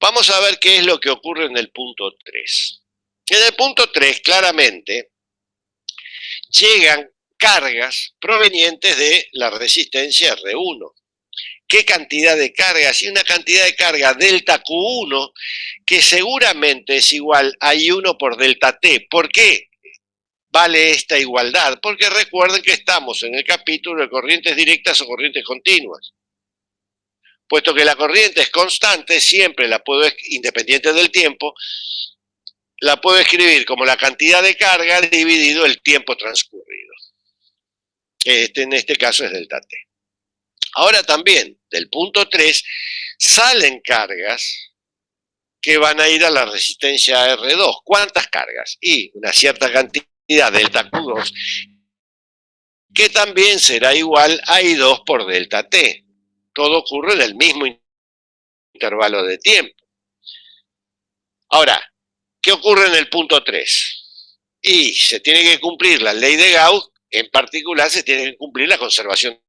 Vamos a ver qué es lo que ocurre en el punto 3. En el punto 3, claramente, llegan cargas provenientes de la resistencia R1. ¿Qué cantidad de cargas? Y una cantidad de carga delta Q1 que seguramente es igual a I1 por delta T. ¿Por qué vale esta igualdad? Porque recuerden que estamos en el capítulo de corrientes directas o corrientes continuas. Puesto que la corriente es constante, siempre la puedo, independiente del tiempo, la puedo escribir como la cantidad de carga dividido el tiempo transcurrido. En este caso es delta T. Ahora también, del punto 3, salen cargas que van a ir a la resistencia R2. ¿Cuántas cargas? Y una cierta cantidad delta Q2, que también será igual a I2 por delta T. Todo ocurre en el mismo intervalo de tiempo. Ahora, ¿qué ocurre en el punto 3? Y se tiene que cumplir la ley de Gauss, en particular se tiene que cumplir la conservación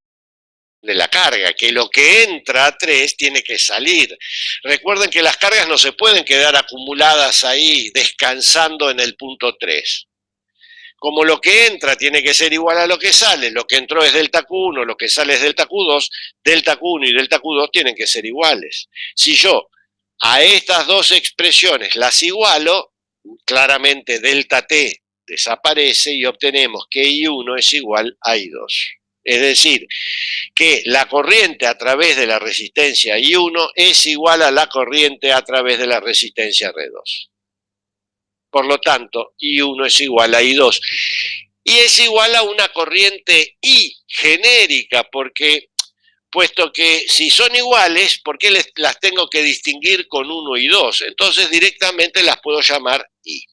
de la carga, que lo que entra a 3 tiene que salir. Recuerden que las cargas no se pueden quedar acumuladas ahí, descansando en el punto 3. Como lo que entra tiene que ser igual a lo que sale, lo que entró es delta Q1, lo que sale es delta Q2, delta Q1 y delta Q2 tienen que ser iguales. Si yo a estas dos expresiones las igualo, claramente delta T desaparece y obtenemos que I1 es igual a I2. Es decir, que la corriente a través de la resistencia I1 es igual a la corriente a través de la resistencia R2. Por lo tanto, I1 es igual a I2. Y es igual a una corriente I genérica, porque, puesto que si son iguales, ¿por qué las tengo que distinguir con 1 y 2? Entonces directamente las puedo llamar I.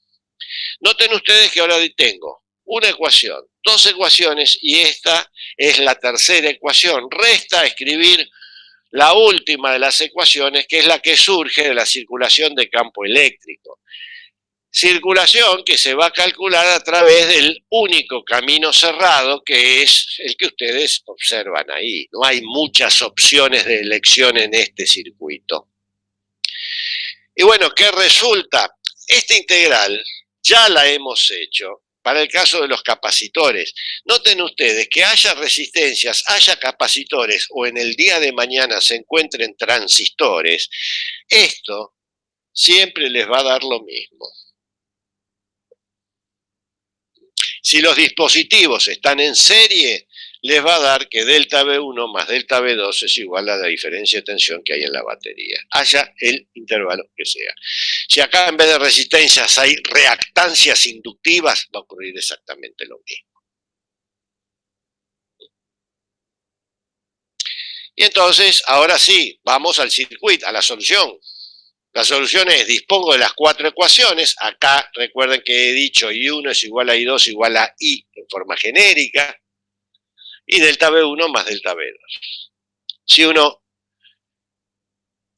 Noten ustedes que ahora tengo una ecuación, dos ecuaciones y esta es la tercera ecuación. Resta escribir la última de las ecuaciones, que es la que surge de la circulación de campo eléctrico. Circulación que se va a calcular a través del único camino cerrado, que es el que ustedes observan ahí. No hay muchas opciones de elección en este circuito. Y bueno, ¿qué resulta? Esta integral ya la hemos hecho para el caso de los capacitores. Noten ustedes que haya resistencias, haya capacitores o en el día de mañana se encuentren transistores, esto siempre les va a dar lo mismo. Si los dispositivos están en serie, les va a dar que delta B1 más delta B2 es igual a la diferencia de tensión que hay en la batería, haya el intervalo que sea. Si acá en vez de resistencias hay reactancias inductivas, va a ocurrir exactamente lo mismo. Y entonces, ahora sí, vamos al circuito, a la solución. La solución es, dispongo de las 4 ecuaciones. Acá recuerden que he dicho I1 es igual a I2 igual a I en forma genérica. Y delta B1 más delta B2. Si uno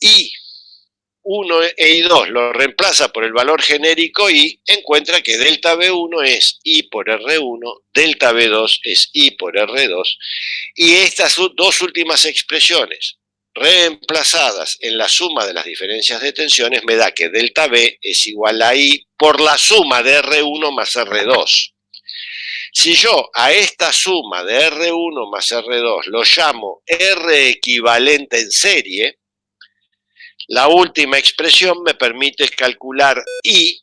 I1 e I2 lo reemplaza por el valor genérico I, encuentra que delta B1 es I por R1, delta B2 es I por R2. Y estas dos últimas expresiones, reemplazadas en la suma de las diferencias de tensiones, me da que delta B es igual a I por la suma de R1 más R2. Si yo a esta suma de R1 más R2 lo llamo R equivalente en serie, la última expresión me permite calcular I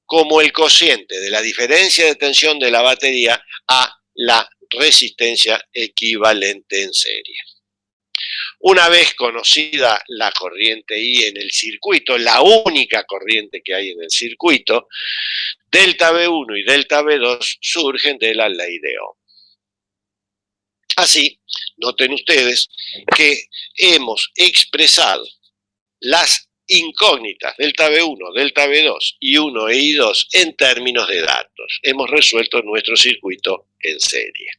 como el cociente de la diferencia de tensión de la batería a la resistencia equivalente en serie. Una vez conocida la corriente I en el circuito, la única corriente que hay en el circuito, delta B1 y delta B2 surgen de la ley de Ohm. Así, Noten ustedes que hemos expresado las incógnitas delta B1, delta B2, I1 e I2 en términos de datos. Hemos resuelto nuestro circuito en serie.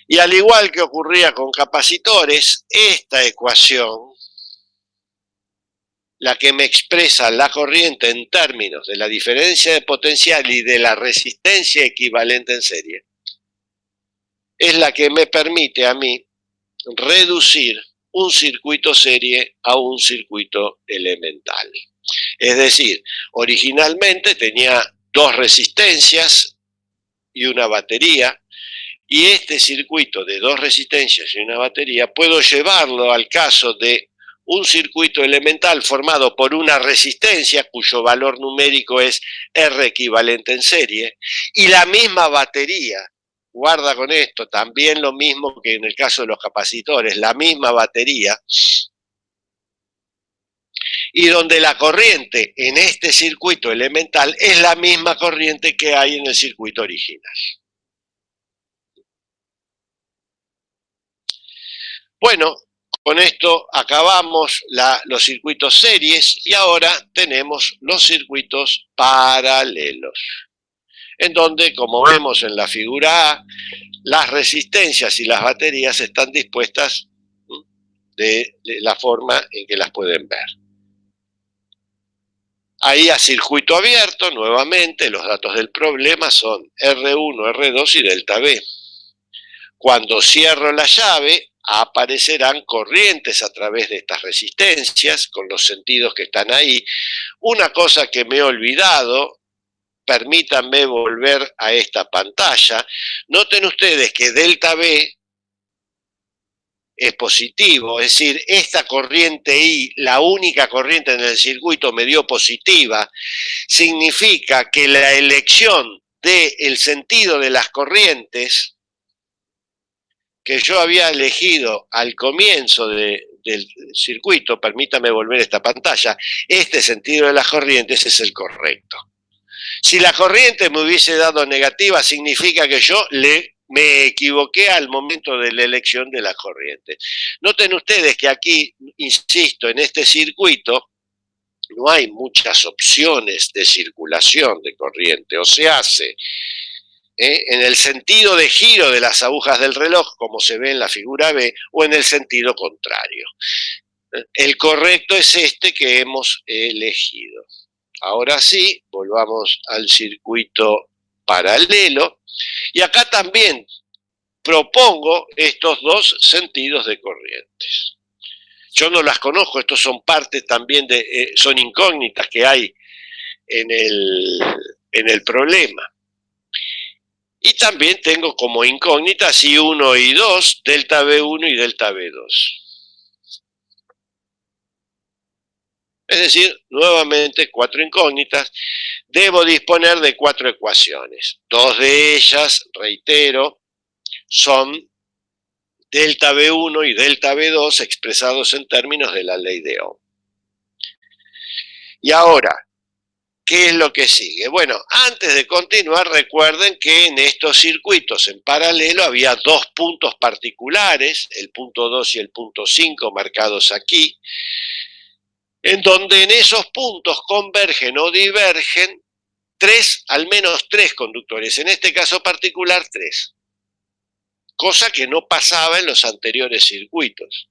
Y al igual que ocurría con capacitores, esta ecuación, la que me expresa la corriente en términos de la diferencia de potencial y de la resistencia equivalente en serie, es la que me permite a mí reducir un circuito serie a un circuito elemental. Es decir, originalmente tenía dos resistencias y una batería, y este circuito de dos resistencias y una batería puedo llevarlo al caso de un circuito elemental formado por una resistencia cuyo valor numérico es R equivalente en serie, y la misma batería. Guarda con esto, también lo mismo que en el caso de los capacitores, la misma batería, y donde la corriente en este circuito elemental es la misma corriente que hay en el circuito original. Bueno, con esto acabamos los circuitos series y ahora tenemos los circuitos paralelos, en donde, como vemos en la figura A, las resistencias y las baterías están dispuestas de la forma en que las pueden ver. Ahí a circuito abierto, nuevamente, los datos del problema son R1, R2 y delta B. Cuando cierro la llave, aparecerán corrientes a través de estas resistencias, con los sentidos que están ahí. Una cosa que me he olvidado, permítanme volver a esta pantalla. Noten ustedes que delta B es positivo, es decir, esta corriente I, la única corriente en el circuito me dio positiva, significa que la elección del sentido de las corrientes que yo había elegido al comienzo del circuito, permítame volver a esta pantalla, este sentido de las corrientes es el correcto. Si la corriente me hubiese dado negativa, significa que yo me equivoqué al momento de la elección de la corriente. Noten ustedes que aquí, insisto, en este circuito no hay muchas opciones de circulación de corriente, o se hace en el sentido de giro de las agujas del reloj, como se ve en la figura B, o en el sentido contrario. El correcto es este que hemos elegido. Ahora sí, volvamos al circuito paralelo, y acá también propongo estos dos sentidos de corrientes. Yo no las conozco, estos son parte también son incógnitas que hay en el problema. Y también tengo como incógnitas I1 y I2, delta B1 y delta B2. Es decir, nuevamente 4 incógnitas. Debo disponer de 4 ecuaciones. 2 de ellas, reitero, son delta B1 y delta B2 expresados en términos de la ley de Ohm. Y ahora, ¿qué es lo que sigue? Bueno, antes de continuar, recuerden que en estos circuitos en paralelo había dos puntos particulares, el punto 2 y el punto 5 marcados aquí, en donde en esos puntos convergen o divergen al menos tres conductores, en este caso particular 3, cosa que no pasaba en los anteriores circuitos.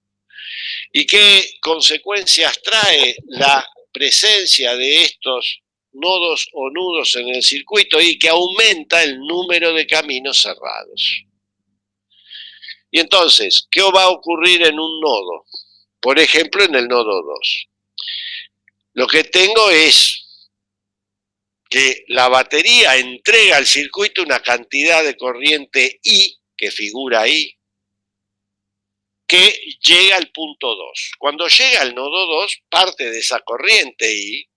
¿Y qué consecuencias trae la presencia de estos nodos o nudos en el circuito? Y que aumenta el número de caminos cerrados. Y entonces, ¿qué va a ocurrir en un nodo? Por ejemplo, en el nodo 2. Lo que tengo es que la batería entrega al circuito una cantidad de corriente I, que figura ahí, que llega al punto 2. Cuando llega al nodo 2, parte de esa corriente I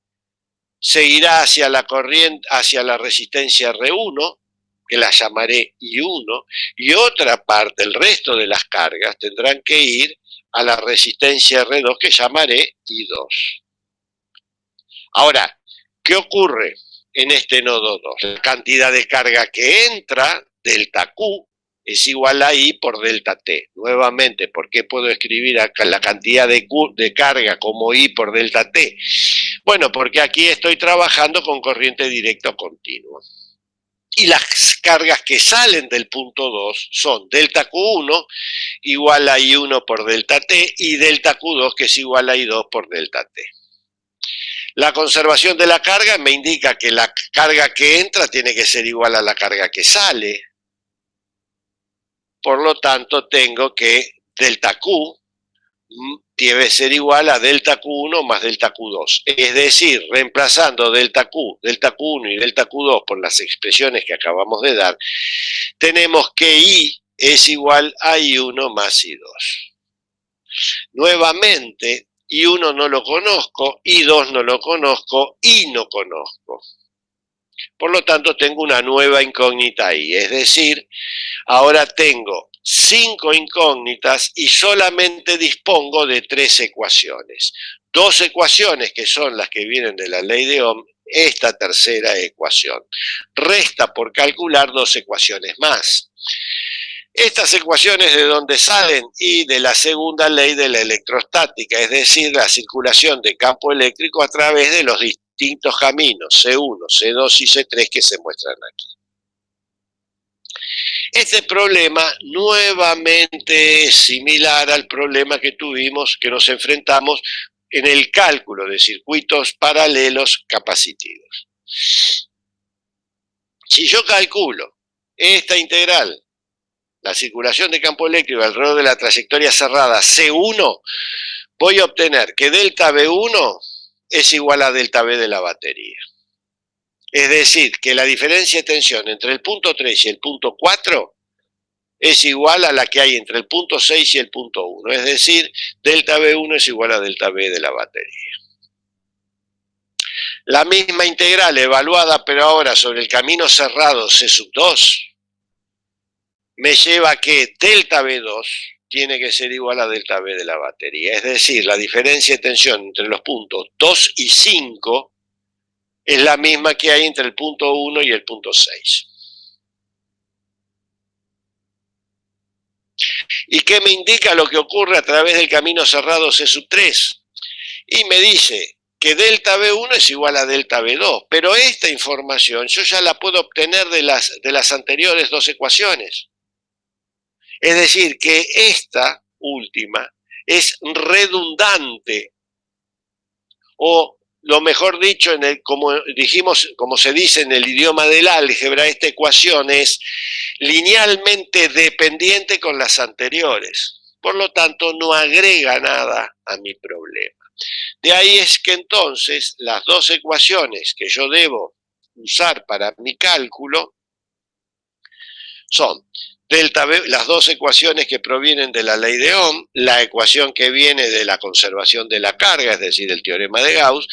se irá hacia la resistencia R1, que la llamaré I1, y otra parte, el resto de las cargas, tendrán que ir a la resistencia R2, que llamaré I2. Ahora, ¿qué ocurre en este nodo 2? La cantidad de carga que entra, delta Q, es igual a I por delta T. Nuevamente, ¿por qué puedo escribir acá la cantidad de carga como I por delta T? Bueno, porque aquí estoy trabajando con corriente directa continua. Y las cargas que salen del punto 2 son delta Q1 igual a I1 por delta T y delta Q2 que es igual a I2 por delta T. La conservación de la carga me indica que la carga que entra tiene que ser igual a la carga que sale. Por lo tanto, tengo que delta Q debe ser igual a delta Q1 más delta Q2. Es decir, reemplazando delta Q, delta Q1 y delta Q2 por las expresiones que acabamos de dar, tenemos que I es igual a I1 más I2. Nuevamente, I1 no lo conozco, I2 no lo conozco, I no conozco. Por lo tanto, tengo una nueva incógnita ahí. Es decir, ahora tengo 5 incógnitas y solamente dispongo de 3 ecuaciones. 2 ecuaciones que son las que vienen de la ley de Ohm, esta tercera ecuación. Resta por calcular 2 ecuaciones más. Estas ecuaciones de dónde salen y de la segunda ley de la electrostática, es decir, la circulación de campo eléctrico a través de los distintos caminos C1, C2 y C3 que se muestran aquí. Este problema nuevamente es similar al problema que tuvimos, que nos enfrentamos en el cálculo de circuitos paralelos capacitivos. Si yo calculo esta integral, la circulación de campo eléctrico alrededor de la trayectoria cerrada C1, voy a obtener que delta B1 es igual a delta B de la batería. Es decir, que la diferencia de tensión entre el punto 3 y el punto 4 es igual a la que hay entre el punto 6 y el punto 1. Es decir, delta B1 es igual a delta B de la batería. La misma integral evaluada, pero ahora sobre el camino cerrado C2, me lleva a que delta B2 tiene que ser igual a delta B de la batería. Es decir, la diferencia de tensión entre los puntos 2 y 5 es la misma que hay entre el punto 1 y el punto 6. ¿Y qué me indica lo que ocurre a través del camino cerrado C3? Y me dice que delta B1 es igual a delta B2, pero esta información yo ya la puedo obtener de las anteriores 2 ecuaciones. Es decir, que esta última es redundante, o lo mejor dicho, como se dice en el idioma del álgebra, esta ecuación es linealmente dependiente con las anteriores. Por lo tanto, no agrega nada a mi problema. De ahí es que entonces las 2 ecuaciones que yo debo usar para mi cálculo son delta B, las 2 ecuaciones que provienen de la ley de Ohm, la ecuación que viene de la conservación de la carga, es decir, el teorema de Gauss,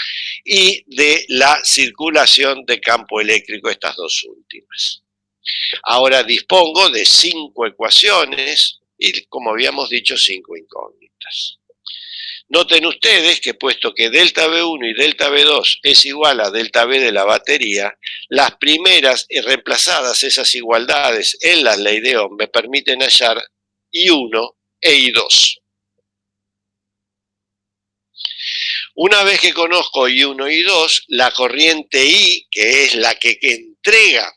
y de la circulación de campo eléctrico, estas 2 últimas. Ahora dispongo de 5 ecuaciones y, como habíamos dicho, 5 incógnitas. Noten ustedes que puesto que delta B1 y delta B2 es igual a delta B de la batería, las primeras reemplazadas esas igualdades en la ley de Ohm me permiten hallar I1 e I2. Una vez que conozco I1 y I2, la corriente I, que es la que entrega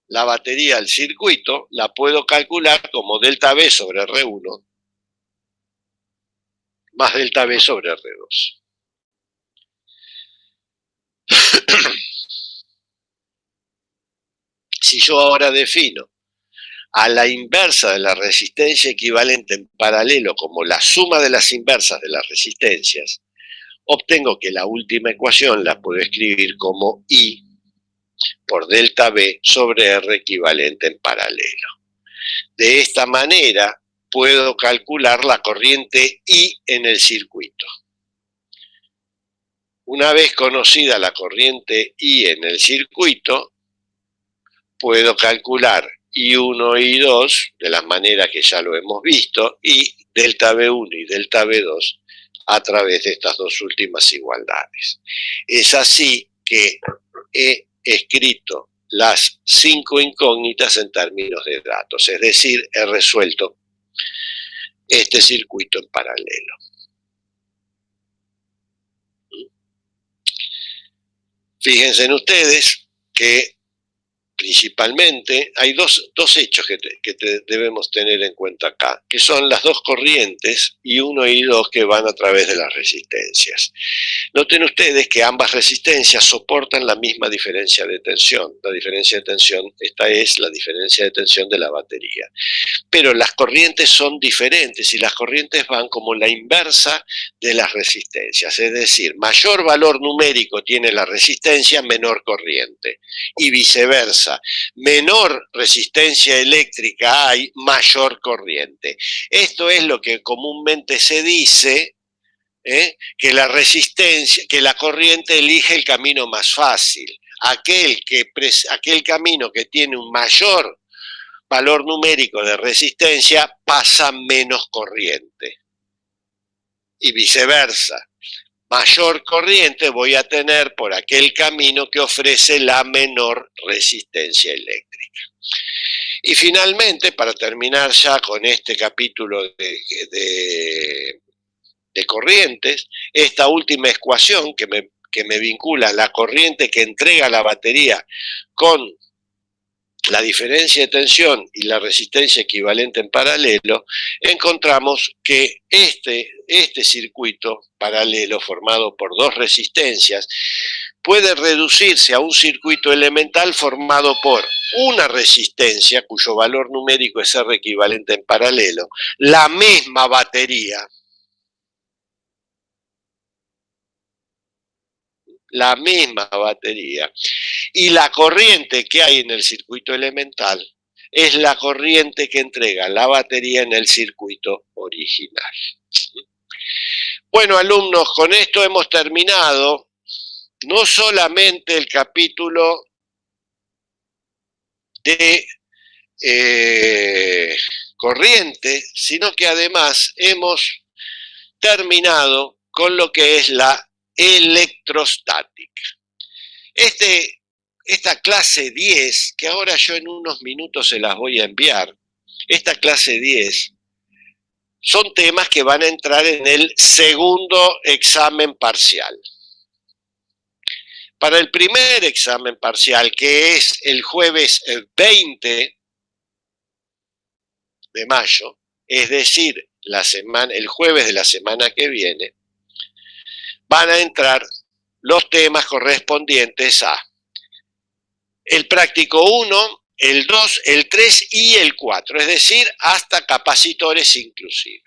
la batería al circuito, la puedo calcular como delta B sobre R1 más delta B sobre R2. Si yo ahora defino a la inversa de la resistencia equivalente en paralelo como la suma de las inversas de las resistencias, obtengo que la última ecuación la puedo escribir como I por delta B sobre R equivalente en paralelo. De esta manera puedo calcular la corriente I en el circuito. Una vez conocida la corriente I en el circuito, puedo calcular I1 y I2 de la manera que ya lo hemos visto y delta B1 y delta B2 a través de estas 2 últimas igualdades. Es así que he escrito las 5 incógnitas en términos de datos, es decir, he resuelto este circuito en paralelo. Fíjense en ustedes que principalmente hay dos hechos que debemos tener en cuenta acá, que son las dos corrientes y 1 y 2 que van a través de las resistencias. Noten ustedes que ambas resistencias soportan la misma diferencia de tensión. La diferencia de tensión, esta es la diferencia de tensión de la batería. Pero las corrientes son diferentes y las corrientes van como la inversa de las resistencias, es decir, mayor valor numérico tiene la resistencia, menor corriente, y viceversa, menor resistencia eléctrica hay, mayor corriente. Esto es lo que comúnmente se dice, que la resistencia, que la corriente elige el camino más fácil, aquel camino que tiene un mayor valor numérico de resistencia pasa menos corriente y viceversa. Mayor corriente voy a tener por aquel camino que ofrece la menor resistencia eléctrica. Y finalmente, para terminar ya con este capítulo de corrientes, esta última ecuación que me vincula la corriente que entrega la batería con la diferencia de tensión y la resistencia equivalente en paralelo, encontramos que este circuito paralelo formado por dos resistencias puede reducirse a un circuito elemental formado por una resistencia cuyo valor numérico es R equivalente en paralelo, la misma batería, y la corriente que hay en el circuito elemental es la corriente que entrega la batería en el circuito original. Bueno, alumnos, con esto hemos terminado no solamente el capítulo de corriente, sino que además hemos terminado con lo que es la electrostática. Esta clase 10, que ahora yo en unos minutos se las voy a enviar, esta clase 10 son temas que van a entrar en el segundo examen parcial. Para el primer examen parcial, que es el jueves 20 de mayo, es decir, el jueves de la semana que viene, van a entrar los temas correspondientes a el práctico 1, el 2, el 3 y el 4, es decir, hasta capacitores inclusive.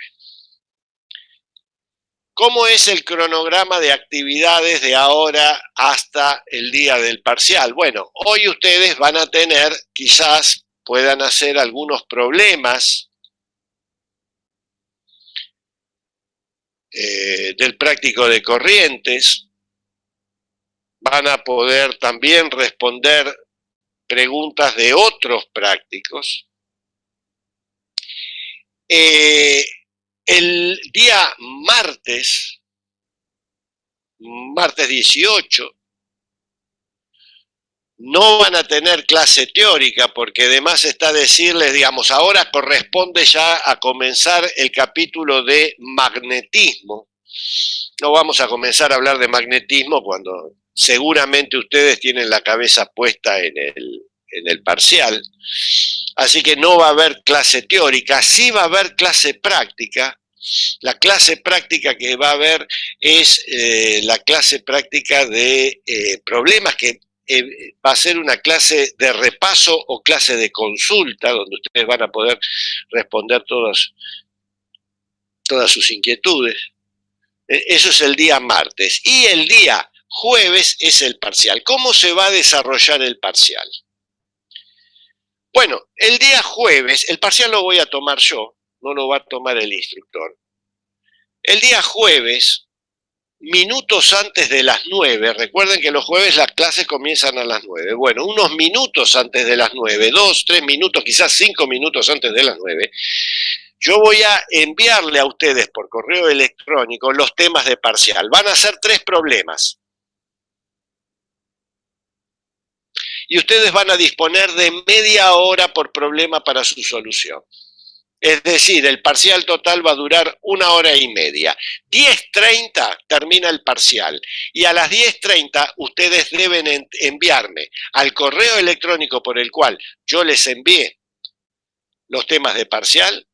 ¿Cómo es el cronograma de actividades de ahora hasta el día del parcial? Bueno, hoy ustedes van a tener, quizás puedan hacer algunos problemas del práctico de corrientes, van a poder también responder preguntas de otros prácticos. El día martes 18, no van a tener clase teórica porque además está decirles, digamos, ahora corresponde ya a comenzar el capítulo de magnetismo. No vamos a comenzar a hablar de magnetismo cuando seguramente ustedes tienen la cabeza puesta en el parcial. Así que no va a haber clase teórica, sí va a haber clase práctica. La clase práctica que va a haber es la clase práctica de problemas, que va a ser una clase de repaso o clase de consulta, donde ustedes van a poder responder todas sus inquietudes. Eso es el día martes. Y el día jueves es el parcial. ¿Cómo se va a desarrollar el parcial? Bueno, el día jueves, el parcial lo voy a tomar yo, no lo va a tomar el instructor. El día jueves, minutos antes de las 9, recuerden que los jueves las clases comienzan a las 9. Bueno, unos minutos antes de las 9, 2, 3 minutos, quizás 5 minutos antes de las 9, yo voy a enviarle a ustedes por correo electrónico los temas de parcial. Van a ser 3 problemas. y ustedes van a disponer de media hora por problema para su solución. Es decir, el parcial total va a durar 1 hora y media. 10:30 termina el parcial y a las 10:30 ustedes deben enviarme al correo electrónico por el cual yo les envié los temas de parcial,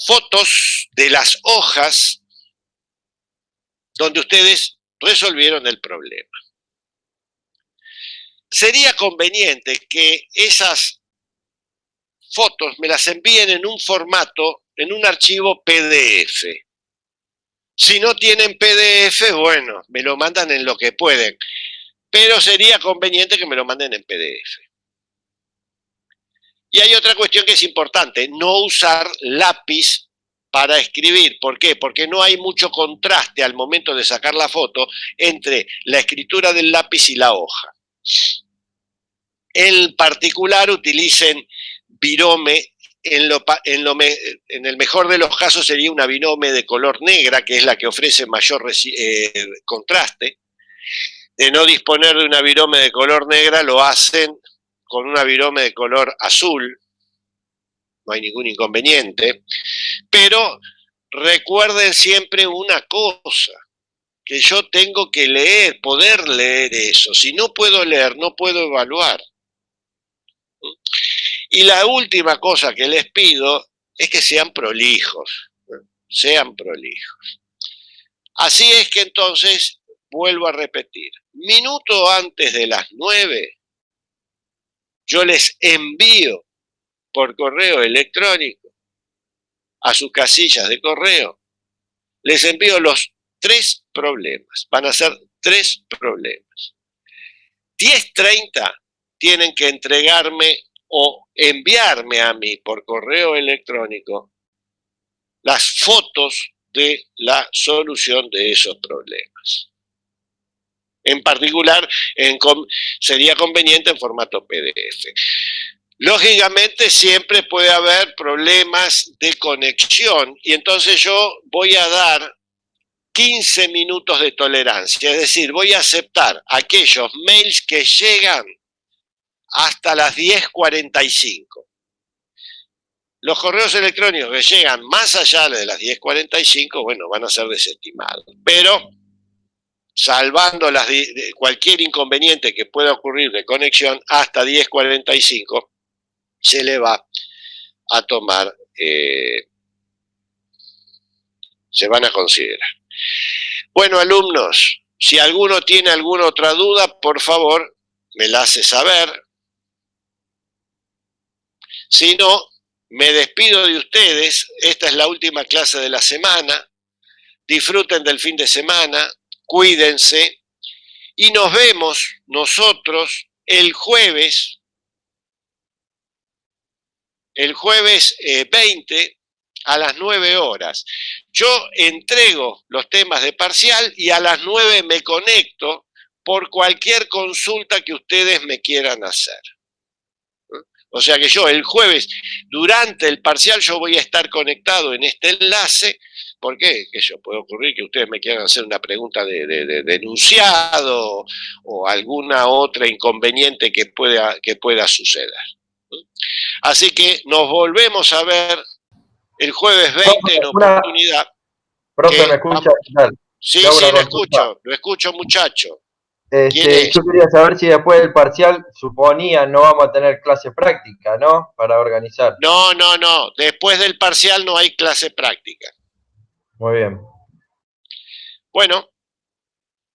fotos de las hojas donde ustedes resolvieron el problema. Sería conveniente que esas fotos me las envíen en un formato, en un archivo PDF. Si no tienen PDF, bueno, me lo mandan en lo que pueden, pero sería conveniente que me lo manden en PDF. Y hay otra cuestión que es importante, no usar lápiz para escribir. ¿Por qué? Porque no hay mucho contraste al momento de sacar la foto entre la escritura del lápiz y la hoja. En particular, utilicen virome, en el mejor de los casos sería una virome de color negra, que es la que ofrece mayor contraste. De no disponer de una virome de color negra, lo hacen con una virome de color azul, no hay ningún inconveniente, pero recuerden siempre una cosa, que yo tengo que leer, poder leer eso. Si no puedo leer, no puedo evaluar. Y la última cosa que les pido es que sean prolijos, sean prolijos. Así es que entonces, vuelvo a repetir, minuto antes de las 9, yo les envío por correo electrónico a sus casillas de correo, les envío los 3 problemas, van a ser 3 problemas. 10:30 tienen que entregarme o enviarme a mí por correo electrónico las fotos de la solución de esos problemas. En particular, sería conveniente en formato PDF. Lógicamente, siempre puede haber problemas de conexión y entonces yo voy a dar 15 minutos de tolerancia, es decir, voy a aceptar aquellos mails que llegan hasta las 10:45. Los correos electrónicos que llegan más allá de las 10:45, bueno, van a ser desestimados. Pero, salvando cualquier inconveniente que pueda ocurrir de conexión, hasta 10:45 se le va a tomar, se van a considerar. Bueno, alumnos, si alguno tiene alguna otra duda, por favor, me la hace saber. Si no, me despido de ustedes. Esta es la última clase de la semana. Disfruten del fin de semana, cuídense y nos vemos nosotros el jueves 20 a las 9 horas. Yo entrego los temas de parcial y a las 9 me conecto por cualquier consulta que ustedes me quieran hacer. O sea que yo el jueves, durante el parcial, yo voy a estar conectado en este enlace. ¿Por qué? Que yo puede ocurrir que ustedes me quieran hacer una pregunta de enunciado o alguna otra inconveniente que pueda suceder. Así que nos volvemos a ver el jueves 20 en oportunidad. Profe, ¿me escucha? Sí, lo escucho, muchacho. Yo quería saber si después del parcial, suponía, no vamos a tener clase práctica, ¿no? Para organizar. No. Después del parcial no hay clase práctica. Muy bien. Bueno,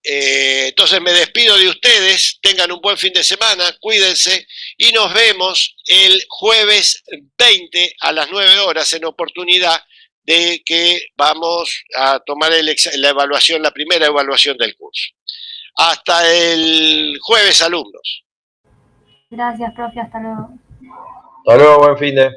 entonces me despido de ustedes. Tengan un buen fin de semana, cuídense y nos vemos el jueves 20 a las 9 horas en oportunidad de que vamos a tomar la primera evaluación del curso. Hasta el jueves, alumnos. Gracias, profe. Hasta luego. Hasta luego, buen fin de.